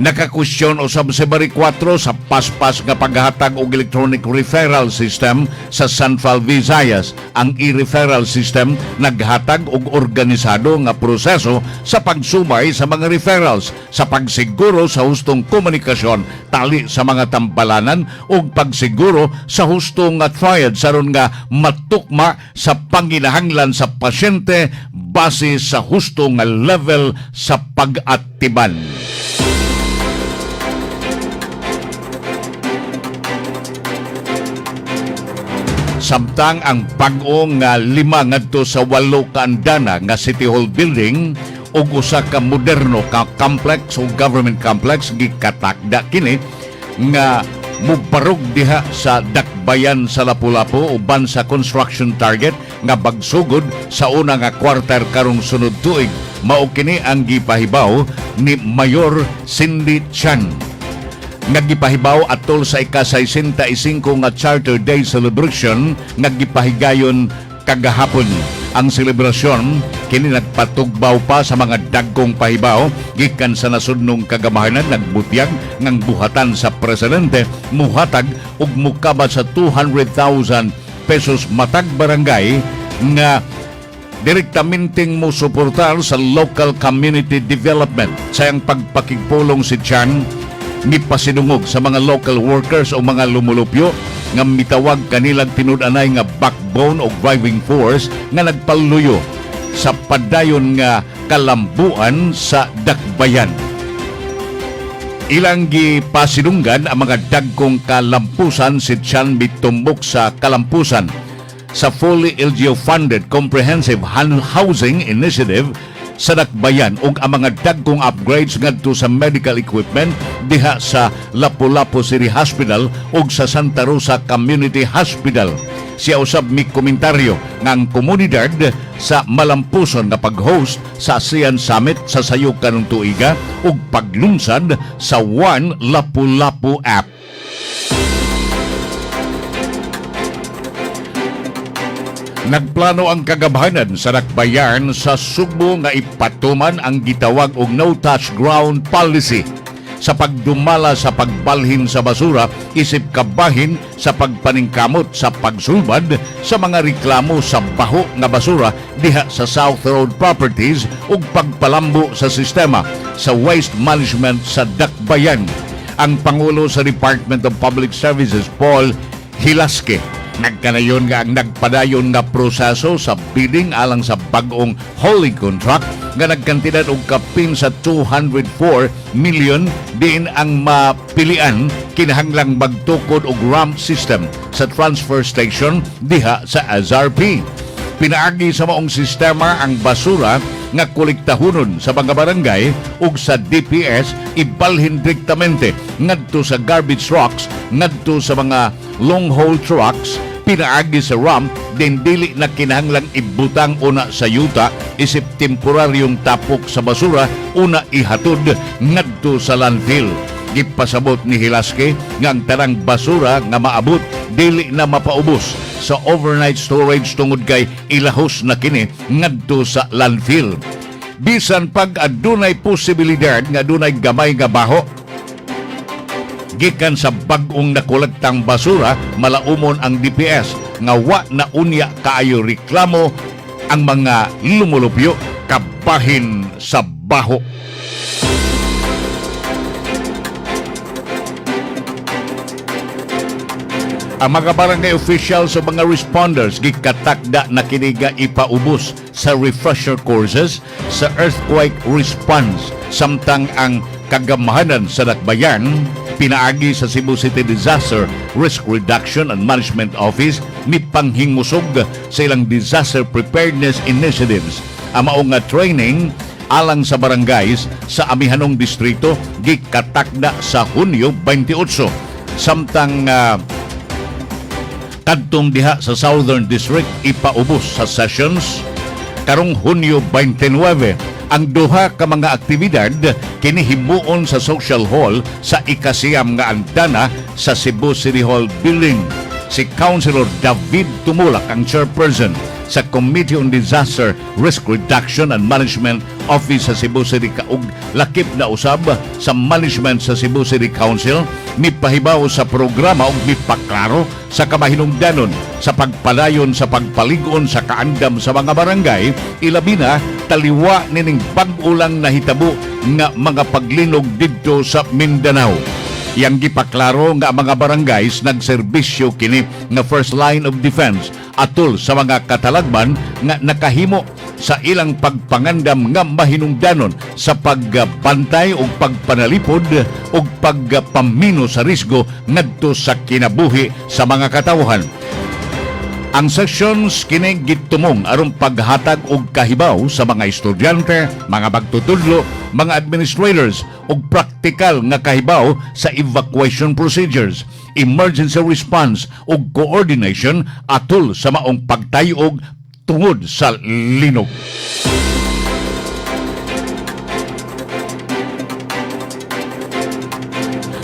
Nakakwestiyon usab si Baricuatro sa paspas nga paghatag og electronic referral system sa Central Visayas. Ang e-referral system naghatag og organisado nga proseso sa pagsumay sa mga referrals, sa pagsiguro sa hustong komunikasyon tali sa mga tambalanan ug pagsiguro sa hustong nga triad saron nga matukma sa panginahanglan sa pasyente base sa hustong nga level sa pag-atiban. Samtang ang bag-ong nga 5 ngadto sa 8 ka andana nga City Hall building ug usa ka moderno ka complex o government complex gikatakda kini nga mubarog diha sa Dakbayan sa Lapu-Lapu uban sa construction target nga bagsugod sa una nga quarter karong sunod tuig. Mao kini ang gipahibaw ni Mayor Cindy Chan. Nagipahibaw atol sa ika-65 nga Charter Day celebration nagipahigayon kagahapon. Ang selebrasyon kini nagpatugbaw pa sa mga dagkong pahibaw gikan sa nasudnong kagamahanan nagbutyag ngang buhatan sa presidente muhatag og mukaba sa 200,000 pesos matag barangay nga direktamenteng mo suportar sa local community development. Sayang pagpakigpulong si Chan ni pasidungog sa mga local workers o mga lumulupyo nga mitawag kanilang tinud-anay nga backbone o driving force nga nagpaluyo sa padayon nga kalambuan sa Dakbayan. Ilang gipasinunggan ang mga dagkong kalampusan si Chan mitumbok sa kalampusan sa fully LGU-funded Comprehensive Housing Initiative sa Dakbayan ug ang mga dagkong upgrades ngadto sa medical equipment diha sa Lapu-Lapu City Hospital ug sa Santa Rosa Community Hospital. Siya usab mi komentaryo ng komunidad sa malampuson na pag-host sa ASEAN Summit sa sayop kanong tuiga ug paglunsad sa One Lapu-Lapu app. Nagplano ang kagabahanan sa Dakbayan sa Sugbo nga ipatuman ang gitawag og no touch ground policy sa pagdumala sa pagbalhin sa basura isip kabahin sa pagpaningkamot sa pagsulbad sa mga reklamo sa baho nga basura diha sa South Road Properties ug pagpalambo sa sistema sa waste management sa Dakbayan. Ang Pangulo sa Department of Public Services, Paul Hilasque, nagkanayon nga ang nagpadayon nga proseso sa bidding alang sa bag-ong hauling contract nga nagkantidad og kapin sa 204 million din ang mapilian kinahanglang magtukod og ramp system sa transfer station diha sa SRP. Pinaagi sa maong sistema ang basura nga kolektahonon sa mga barangay ug sa DPS ibalhin direktamente ngadto sa garbage trucks ngadto sa mga long haul trucks. Pinaagi sa ramp din dili na kinahanglang ibutang una sa yuta isip temporaryong tapok sa basura una ihatod ngadto sa landfill. Gipasabot ni Hilasque nga ang tanang basura nga maabot dili na mapaubos sa overnight storage tungod kay ilahos na kini ngadto sa landfill. Bisan pag adunay posibilidad nga adunay gamay nga baho gikan sa bag-ong nakolektang basura, malaumon ang DPS nga wa na unya kaayo reklamo ang mga lumulupyo kabahin sa baho. Ang mga barangay officials o mga responders gikatakda na kiniga ipaubos sa refresher courses sa earthquake response samtang ang kagamahanan sa Dakbayan pinaagi sa Cebu City Disaster Risk Reduction and Management Office ni panghingusog sa ilang disaster preparedness initiatives. Ang mao nga training alang sa barangays sa amihanong distrito gikatakda sa Hunyo 28 samtang kadtong diha sa Southern District ipaubos sa sessions karong Hunyo 29. Ang duha ka mga aktibidad kini himuon sa Social Hall sa ikasiyam nga antana sa Cebu City Hall Building. Si Councilor David Tumulak ang chairperson sa Committee on Disaster Risk Reduction and Management Office sa Cebu City kaug lakip na usab sa management sa Cebu City Council mipahibaw sa programa ug mipaklaro sa kamahinungdanon sa pagpadayon sa pagpaligon sa kaandam sa mga barangay ilabi na taliwa nining pag-ulang nahitabo nga mga paglinog didto sa Mindanao. Yang gipaklaro nga mga barangays nagserbisyo kini nga first line of defense atol sa mga katalagman nga nakahimo sa ilang pagpangandam nga mahinungdanon sa pagbantay o pagpanalipod o pagpamino sa risgo ngadto sa kinabuhi sa mga katawhan. Ang sessions kini gitumong aron paghatag og kahibaw sa mga estudyante, mga magtutudlo, mga administrators og praktikal nga kahibaw sa evacuation procedures, emergency response ug coordination atol sa maong pagtayog tungod sa linog.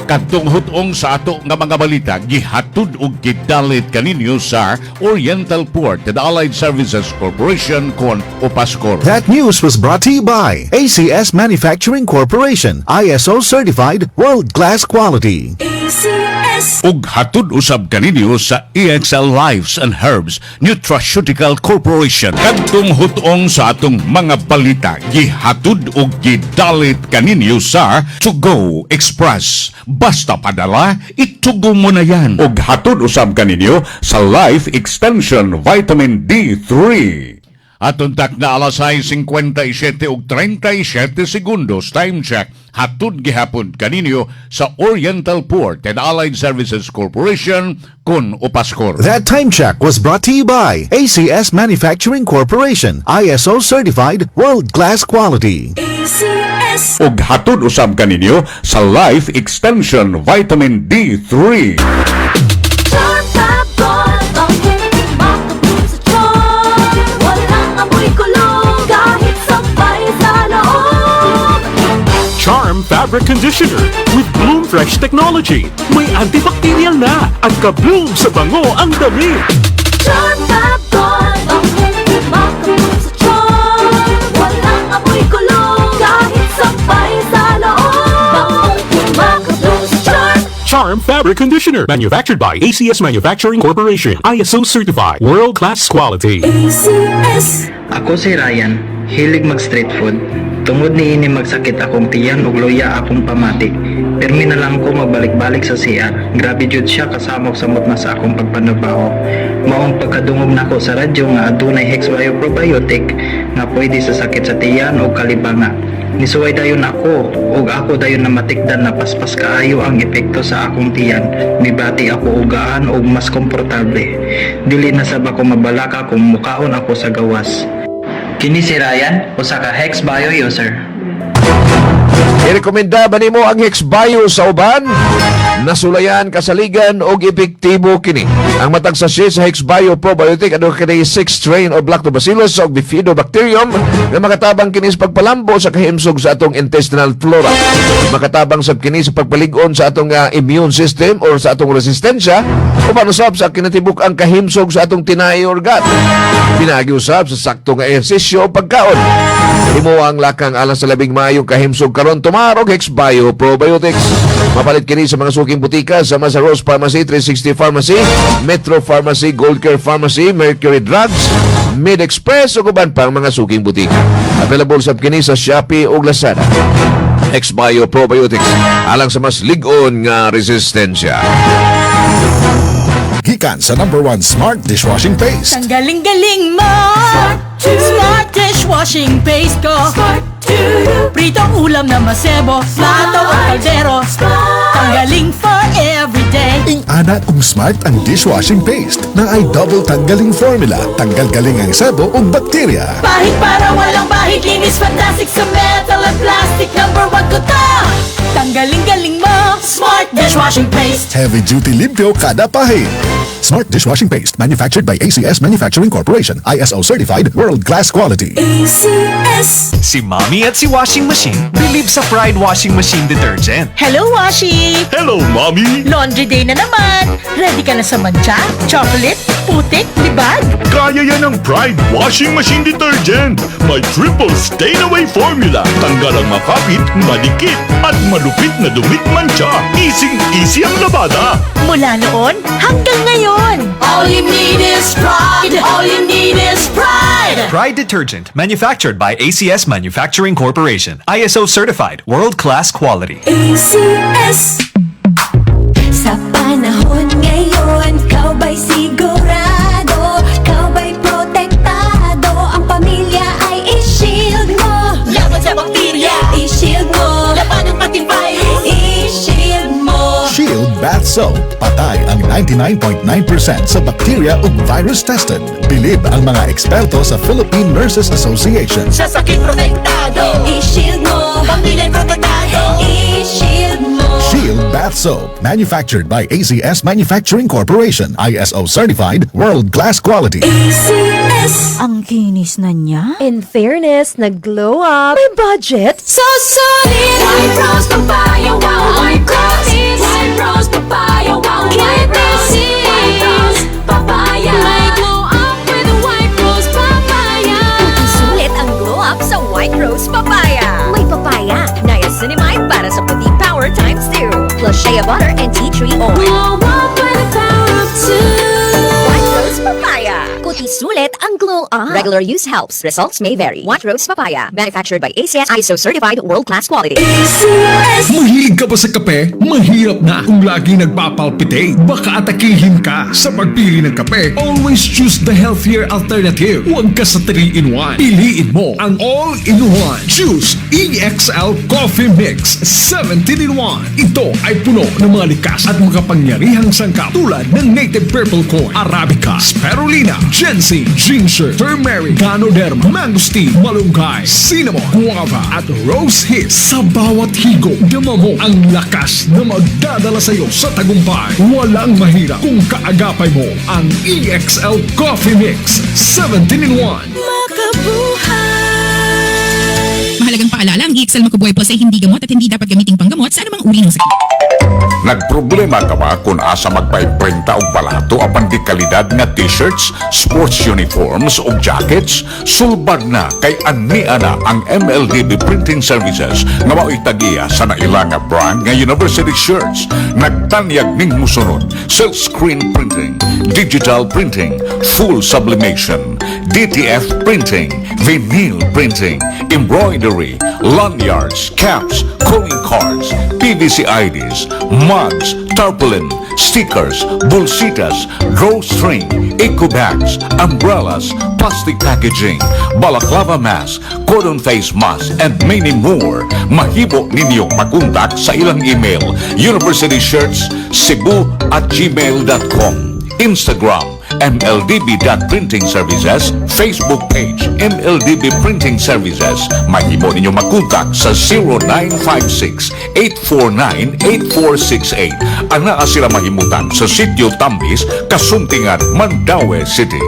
Kadtong hutong sa ato nga mga balita, gihatud og gidalit kaninyo sa Oriental Port and Allied Services Corporation kon OPASCOR. That news was brought to you by ACS Manufacturing Corporation, ISO certified, world-class quality. Ug hatud usab kaninyo sa EXL Lives and Herbs Nutraceutical Corporation. Kadtong hutong sa atong mga balita, gihatud og gidalit kaninyo sa To Go Express. Basta padala, itugo mo na yan. Og hatod usab kaninyo sa Life Extension Vitamin D3. At untak na alas 6:57 ug 37 segundos time check hatod gihapon kaninyo sa Oriental Port and Allied Services Corporation kun upaskor. That time check was brought to you by ACS Manufacturing Corporation, ISO certified, world-class quality. ACS. Ug hatod usab kaninyo sa Life Extension Vitamin D3. Charm Fab-On, bakit makabul sa charm? Walang amoy kulong kahit sabay sa loob. Charm Fabric Conditioner with Bloom Fresh Technology. May antibacterial na at ka-bloom sa bango ang damit. Charm Fab-On, bakit makabul sa charm? Walang amoy kulong kahit sabay sa loob. Makabul sa charm. Charm Fabric Conditioner. Manufactured by ACS Manufacturing Corporation. ISO certified. World-class quality. ACS. Ako si Ryan, hilig mag-street food. Tungod ni ini magsakit akong tiyan ug luya akong pamati. Permi na lang ko magbalik-balik sa CR. Grabe jud siya kasama og samot na sa akong pagpanubaho. Maong pagkadungog nako sa radyo nga adunay Hexbio probiotic nga pwede sa sakit sa tiyan o kalibanga. Nisuway dayon ako ug ako dayon na matikdan na paspas kaayo ang epekto sa akong tiyan. Mibati ako ugaan ug mas komportable. Dili na sab ako mabalaka kung mukaon ako sa gawas. Kini si Ryan, usa ka Hexbio user. Irekomenda ba nimo ang Hexbio sa uban? Nasulayan, kasaligan o epektibo kini. Ang matag sachet sa Hexbio Probiotic ano kini 6 strain of Lactobacillus o Bifidobacterium na makatabang kini sa pagpalambo sa kahimsog sa atong intestinal flora. Makatabang sab kini sa pagpalig-on sa atong immune system or sa atong resistensya o panusab sa kinatibuk ang kahimsog sa atong tinai organ. Pinagiusab sa sakto nga ehersisyo o pagkaon. Imo ang lakang alang sa labing mayong kahimsog karon tumarog Hexbio Probiotics. Mapalit kini sa mga suking butika sa Rose Pharmacy, 360 Pharmacy, Metro Pharmacy, Gold Care Pharmacy, Mercury Drugs, Mid Express o kuban pang mga suking butika. Available sab kini sa Shopee ug Lazada. Hexbio Probiotics alang sa mas lig-on nga resistensya. Gikan sa #1 Smart Dishwashing Paste. Ang galing-galing mo! Smart dishwashing paste ko. Pritong ulam na masebo, plato o kaldero. Tanggaling for everyday. Ingana kung smart ang dishwashing paste na ay double tanggaling formula. Tanggal galing ang sebo o bakterya. Bahid para walang bahid, linis fantastic sa metal at plastic. #1 ko to! Tanggaling-galing mo! Smart dishwashing paste. Heavy duty limpyo kada pahid. Smart Dishwashing Paste, manufactured by ACS Manufacturing Corporation, ISO certified, world-class quality. ACS. Si Mommy at si Washing Machine believe sa Pride Washing Machine Detergent. Hello, Washi! Hello, Mommy! Laundry day na naman! Ready ka na sa mancha, chocolate, putik, libag? Kaya yan ang Pride Washing Machine Detergent. May triple stain-away formula. Tanggal ang makapit, madikit, at malupit na dumit mancha. Easy ang labada. Mula noon hanggang ngayon. All you need is pride. All you need is pride. Pride Detergent, manufactured by ACS Manufacturing Corporation. ISO certified, world-class quality. ACS. Sa panahon ngayon, kau ba'y sigurado? Kau ba'y protektado? Ang pamilya ay i-shield mo. Laban sa bakterya, i-shield mo. Laban ng pating virus, i-shield mo. Shield Bath Soap. Patay ang 99.9% sa bacteria ug virus tested. Bilib ang mga eksperto sa Philippine Nurses Association. Sa sakit protektado, i-shield mo. Pamilya protektado, i-shield mo. Shield Bath Soap. Manufactured by ACS Manufacturing Corporation. ISO certified, world-class quality. ACS. Ang kinis na niya. In fairness, nag-glow up. May budget. So solid. White Rose Papaya, wow. White Rose. White Rose Papaya, wow. White Rose. White Rose Papaya. May glow up with White Rose Papaya. Sulit ang glow up sa White Rose Papaya. May papaya, niacinamide para sa puti power ×2. Plus shea butter and tea tree oil. Glow up with the power of 2. White Rose Papaya. Kutis sulit ang Glow Up. Regular use helps. Results may vary. White Rose Papaya. Manufactured by ACS ISO certified world-class quality. Mahilig ka ba sa kape? Mahirap na kung lagi nagpapalpitate. Baka atakihin ka sa pagpili ng kape. Always choose the healthier alternative. Huwag ka sa 3-in-1. Piliin mo ang all-in-one. Choose EXL Coffee Mix 17-in-1. Ito ay puno ng mga likas at makapangyarihang sangkap tulad ng native purple corn, Arabica, Spirulina, ginseng, ginger, turmeric, ganoderma, mangosteen, malunggay, cinnamon, guava at rose hips. Sa bawat higo, dama mo ang lakas na magdadala sa iyo sa tagumpay. Walang mahirap kung kaagapay mo ang EXL Coffee Mix 17-in-1. Mahalagang paalala, ang EXL Makubuhay Plus ay hindi gamot at hindi dapat gamiting panggamot sa anumang uri ng sakit. Nagproblema ka ba kung asa magpaimprinta o balato apan di kalidad nga t-shirts, sports uniforms o jackets? Sulbad na kay ani-ana ang MLDB Printing Services nga mao'y tagiya sa naila nga brand nga university shirts. Nagtanyag ning musunod: silkscreen printing, digital printing, full sublimation, DTF printing, vinyl printing, embroidery, lanyards, caps, calling cards, PVC IDs, mugs, tarpaulin, stickers, bolsitas, drawstring, eco bags, umbrellas, plastic packaging, balaclava mask, cordon face mask, and many more. Mahimo ninyong makontak sa ilang email: universityshirts@cebu@gmail.com, Instagram MLDB.Printing Services, Facebook page MLDB Printing Services. Mahimo ninyo makontak sa 0956-849-8468. Ana sila mahimutan sa Sitio Tambis, Kasuntingan, Mandaue City.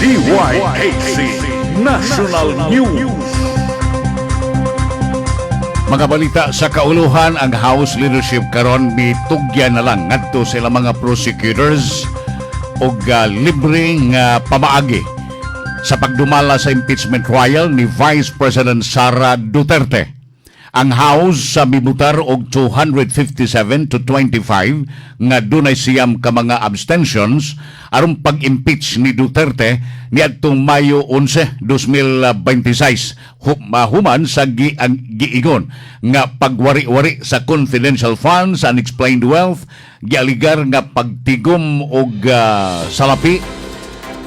DYHC National News. Mga balita sa kauluhan, ang House leadership karon bitugyan na lang ngadto sila mga prosecutors og libre nga pamaagi sa pagdumala sa impeachment trial ni Vice President Sara Duterte. Ang House sa mibutar og 257-25 nga dunay siyam ka mga abstentions aron pag-impeach ni Duterte niadtong Mayo 11, 2026 human sa giingon nga pagwari-wari sa confidential funds, unexplained wealth, gialigar nga pagtigom og salapi,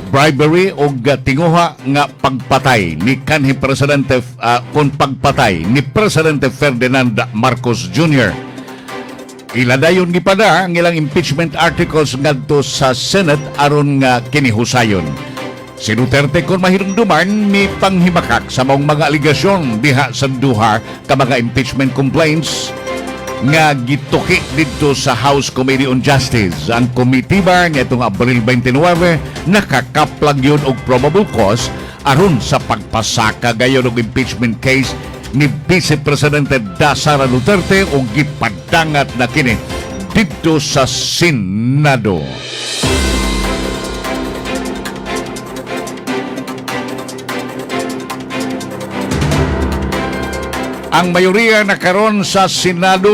bribery o tinguha nga pagpatay ni kanhi Presidente kung pagpatay ni Presidente Ferdinand Marcos Jr. Iladayon gipada ang ilang impeachment articles ngadto sa Senate aron nga kinihusayon. Si Duterte kung mahirumduman ni panghimakak sa maong mga aligasyon diha sa duha ka mga impeachment complaints nga gituki dito sa House Committee on Justice. Ang komitiba nga itong Abril 29 nakakaplag yun og probable cause aron sa pagpasaka gayon og impeachment case ni Vice Presidente Sara Duterte o gipadangat na kini dito sa Senado. Ang mayoriya na karon sa Senado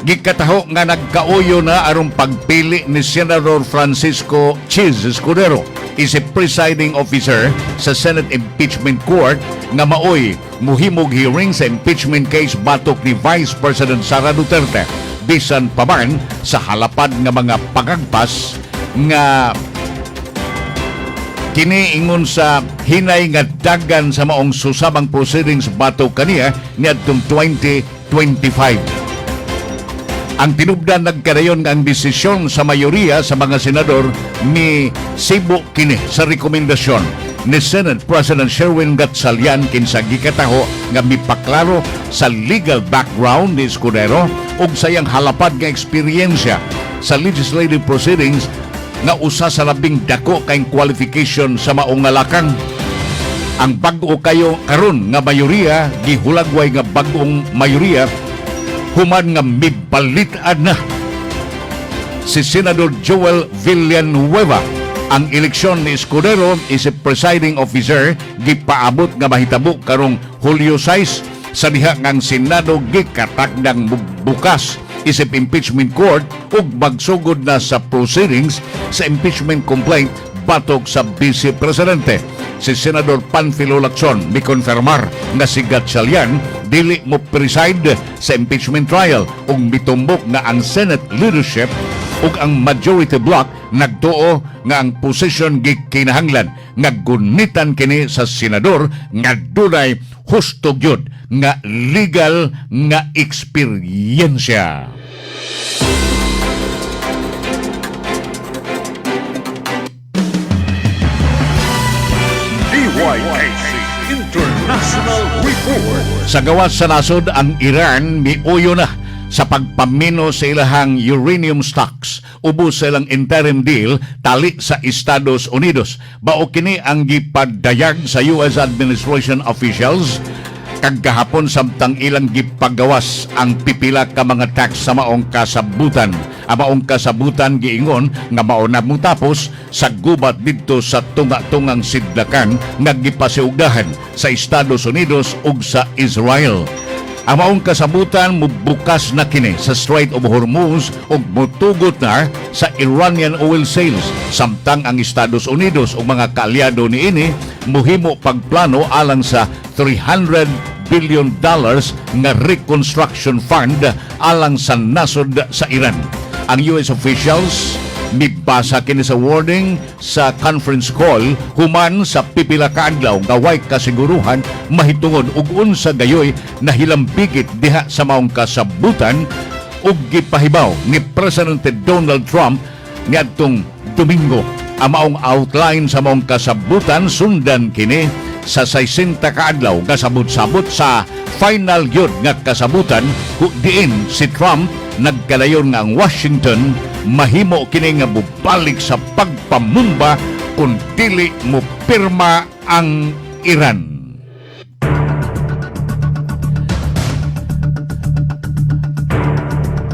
gikataho nga nagkauyo na arong pagpili ni Senador Francisco Chiz Escudero, isip presiding officer sa Senate Impeachment Court, nga maoy muhimog hearing sa impeachment case batok ni Vice President Sara Duterte bisan pa man sa halapad nga mga pagagpas nga kini ingon sa hinay nga dagan sa maong susabang proceedings batok kaniya niadtong 2025. Ang tinubdan nagkadayon nga ang desisyon sa mayoriya sa mga senador ni Cebu kini sa rekomendasyon ni Senate President Sherwin Gatchalian kinsa gikataho nga mipaklaro sa legal background ni Escudero ug sayang halapad nga eksperyensya sa legislative proceedings nga usa sa labing dako kay qualification sa maong lakang. Ang bag-o kayo karon nga mayoriya gihulagway nga bag-ong mayoriya human nga mibalitan na si Senador Joel Villanueva Ang eleksyon ni Escudero isip presiding officer gipaabot nga mahitabo karong Hulyo 6 sa diha ngang Senado gikatakdang bukas isip impeachment court ug magsugod na sa proceedings sa impeachment complaint batok sa Vice Presidente. Si Senador Panfilo Lacson mikonfirmar nga si Gatchalian dili mo preside sa impeachment trial ug mitumbok nga ang Senate leadership ug ang majority bloc nagtuo nga ang position gikinahanglan nga gunitan kini sa senador nga dunay husto gyud nga legal nga eksperyensya. DYKC International Report. Sa gawas sa nasod, ang Iran miuyo na sa pagpamino sa ilahang uranium stocks ubos sa ilang interim deal tali sa Estados Unidos. Bao kini ang gipadayag sa US administration officials kagahapon samtang ilang gipagawas ang pipila ka mga tax sa maong kasabutan. Ang maong kasabutan giingon nga mao na mong tapos sa gubat didto sa tunga-tungang sidlakan nga gipasiugdahan sa Estados Unidos ug sa Israel. Ang maong kasabutan mubukas na kini sa Strait of Hormuz ug mutugot na sa Iranian oil sales samtang ang Estados Unidos ug mga kaalyado niini muhimo pagplano alang sa $300 billion nga reconstruction fund alang sa nasod sa Iran. Ang US officials mibasa kini sa warning sa conference call human sa pipila ka adlaw nga way kasiguruhan mahitungod ug unsa gayoy nahilambigit diha sa maong kasabutan ug gipahibaw ni Presidente Donald Trump niadtong Domingo. Ang maong outline sa maong kasabutan sundan kini sa 60 ka adlaw nga sabot-sabot sa final gyud nga kasabutan kung diin si Trump nagkalayon nga ang Washington mahimo kini nga bubalik sa pagpamumba kung dili mo pirma ang Iran.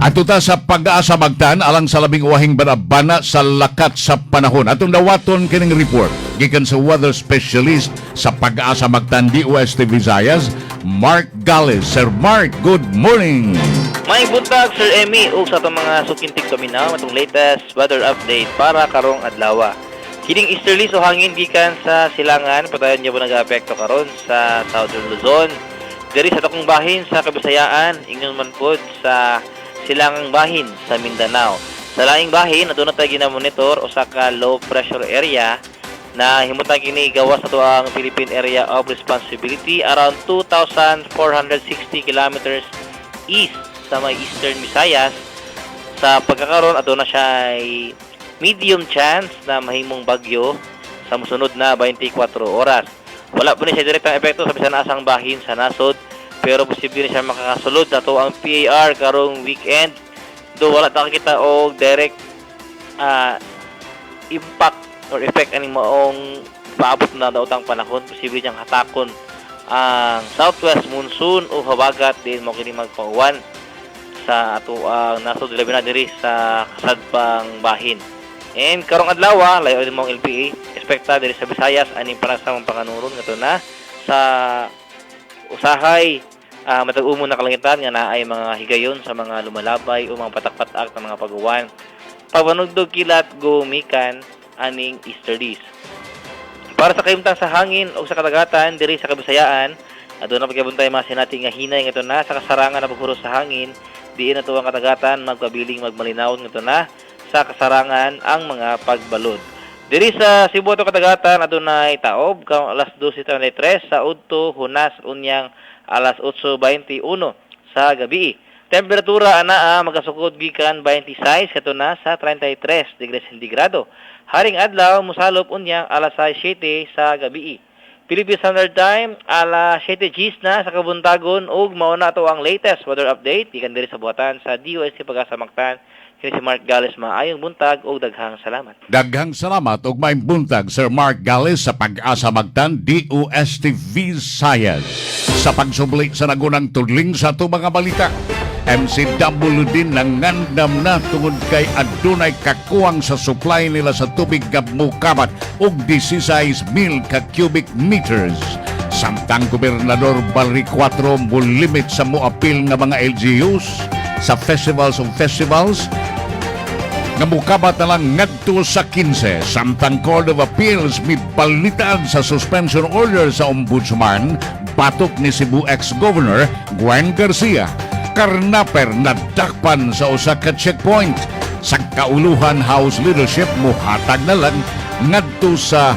Ato ta sa pag-asa magtan alang sa labing uwahing banabana sa lakat sa panahon. Atong dawaton kining report gikan sa weather specialist sa pag-asa magtan DOST Visayas, Mark Gales. Sir Mark, good morning. May buntag Sir Emmy ug sa atong mga sukintig kaminaw atong latest weather update para karong adlaw. Kining easterly so hangin gikan sa silangan padayon niya nag-aapekto karon sa Southern Luzon. Diri sa takong bahin sa Kabisayaan, ingon man pod sa silangang bahin sa Mindanao. Sa laing bahin, aduna tayo ginamonitor usa ka low pressure area na himutan kini gawas ato ang Philippine Area of Responsibility around 2,460 kilometers east sa may Eastern Visayas. Sa pagkakaroon, aduna siya ay medium chance na mahimong bagyo sa musunod na 24 oras. Wala po ni siya direktang epekto sa bisan asang bahin sa nasod, pero posible na siya makakasulod na to ang PAR karong weekend. Do wala ta kita og direct impact or effect ani maong paabot na daotang panahon. Posible niyang hatakon ang southwest monsoon o habagat din mo kini magpauwan sa ato ang nasod labi na diri sa kasadpang bahin. And karong adlaw layo din mong LPA expecta diri sa Visayas ani para sa mga panganuron ngadto na sa usahay matag-umo na kalangitan nga naay mga higayon sa mga lumalabay o mga patak-patak na mga pag-uwan. Pabanugdog kilat gumikan aning easterlies. Para sa kayumtang sa hangin o sa kadagatan diri sa Kabisayaan, aduna pagkabuntay mga sinati nga hinay ngato na sa kasarangan na paghuros sa hangin, diin na ang kadagatan magpabiling magmalinaw ngato na sa kasarangan ang mga pagbalod. Diri sa Cebu ato kadagatan adunay taob kaong alas 12:33 sa udto hunas unyang alas 8:21 sa gabi. Temperatura ana magasukod gikan 26 kato na sa 33 degrees sentigrado. Haring adlaw mosalop unyang alas 7 sa gabi. Philippine Standard Time alas 7:00 na sa kabuntagon ug mao na to ang latest weather update gikan diri sa buhatan sa DOST Pag-asa Mactan. Kini si Mark Gales, maayong buntag ug daghang salamat. Daghang salamat ug maayong buntag Sir Mark Gales sa Pag-asa Magtan DOST Visayas. Sa pagsubli sa nagunang tudling sa ato mga balita. MCW din nangandam na tungod kay adunay kakuwang sa supply nila sa tubig nga mukabat og 16,000 ka cubic meters. Samtang Gobernador Balri 4 mulimit sa muapil nga mga LGUs sa festivals nga mukabat na lang ngadto sa 15. Samtang Court of Appeals mipalitan sa suspension order sa Ombudsman batok ni Cebu ex-Governor Gwen Garcia. Karnaper nadakpan sa usa ka checkpoint. Sa kauluhan House leadership muhatag na lang ngadto sa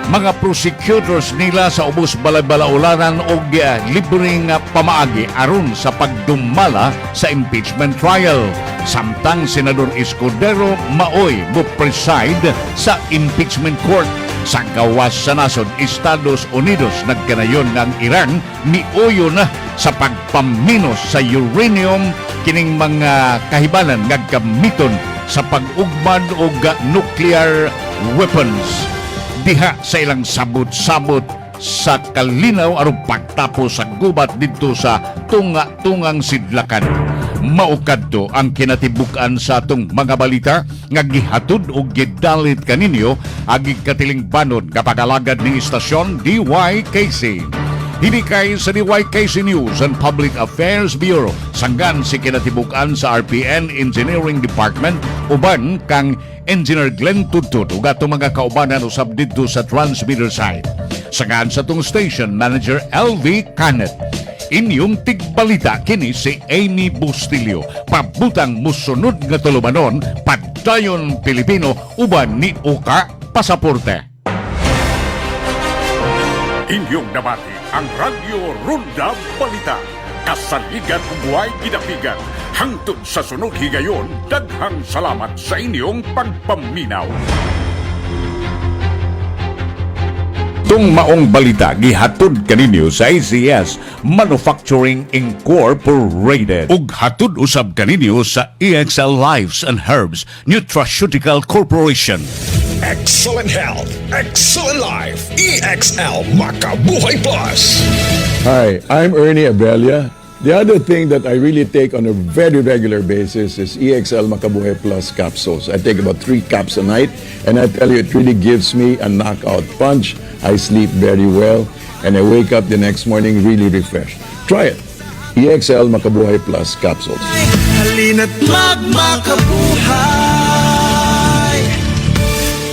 mga prosecutors nila sa ubos balay-balaulanan og libreng pamaagi aron sa pagdumala sa impeachment trial. Samtang Senador Escudero maoy mo preside sa impeachment court. Sa gawas sa nasod, Estados Unidos nagkanayon ng Iran miuyo na sa pagpaminos sa uranium kining mga kahibalan nga gamiton sa pag-ugmad og nuclear weapons. Diha sa ilang sabot-sabot sa kalinaw aron pagtapos sa gubat dito sa tunga-tungang sidlakan. Maukadto ang kinatibuk-an sa atong mga balita nga gihatod og gidalit kaninyo agi katiling banod kapag alagad ni istasyon DYKC. Hinikay sa DYKC News and Public Affairs Bureau sanggan si kinatibuk-an sa RPN Engineering Department uban kang Engineer Glenn Tudtud ug ato mga kaubanan usab didto sa transmitter side. Sanggan sa tong station manager LV Canet. Inyong tigbalita kini si Amy Bustilio. Pabutang musunod nga tulumanon, padayon Pilipino uban ni Uka Pasaporte. Inyong nabati ang Radyo Ronda Balita. Kasaligan ug way gidapigan. Hangtod sa sunod higayon, daghang salamat sa inyong pagpaminaw. Tung maong balita gihatod kaninyo sa ACS Manufacturing Incorporated ug hatod usab kaninyo sa EXL Lives and Herbs Nutraceutical Corporation. Excellent health, excellent life. EXL Makabuhay Plus. Hi, I'm Ernie Abrelia. The other thing that I really take on a very regular basis is EXL Makabuhay Plus capsules. I take about 3 caps a night, and I tell you, it really gives me a knockout punch. I sleep very well, and I wake up the next morning really refreshed. Try it. EXL Makabuhay Plus capsules. Halina't magmakabuhay.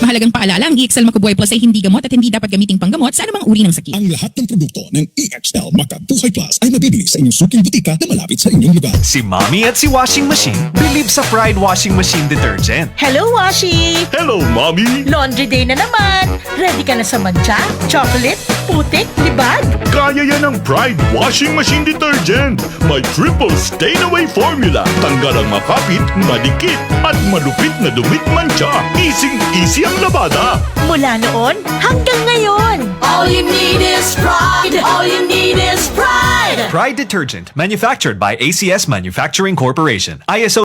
Mahalagang paalala, ang EXL Makabuhay Plus ay hindi gamot at hindi dapat gamiting panggamot sa anumang uri ng sakit. Ang lahat ng produkto ng EXL Makabuhay Plus ay mabibili sa inyong suking butika na malapit sa inyong lugar. Si Mommy at si Washing Machine believe sa Pride Washing Machine Detergent. Hello, Washi! Hello, Mommy! Laundry day na naman! Ready ka na sa mancha, chocolate, putik, libag? Kaya yan ang Pride Washing Machine Detergent. May triple stain-away formula. Tanggal ang makapit, madikit, at malupit na dumit mancha. Easy ang labada. Mula noon hanggang ngayon. All you need is pride. All you need is pride. Pride Detergent, manufactured by ACS Manufacturing Corporation. ISO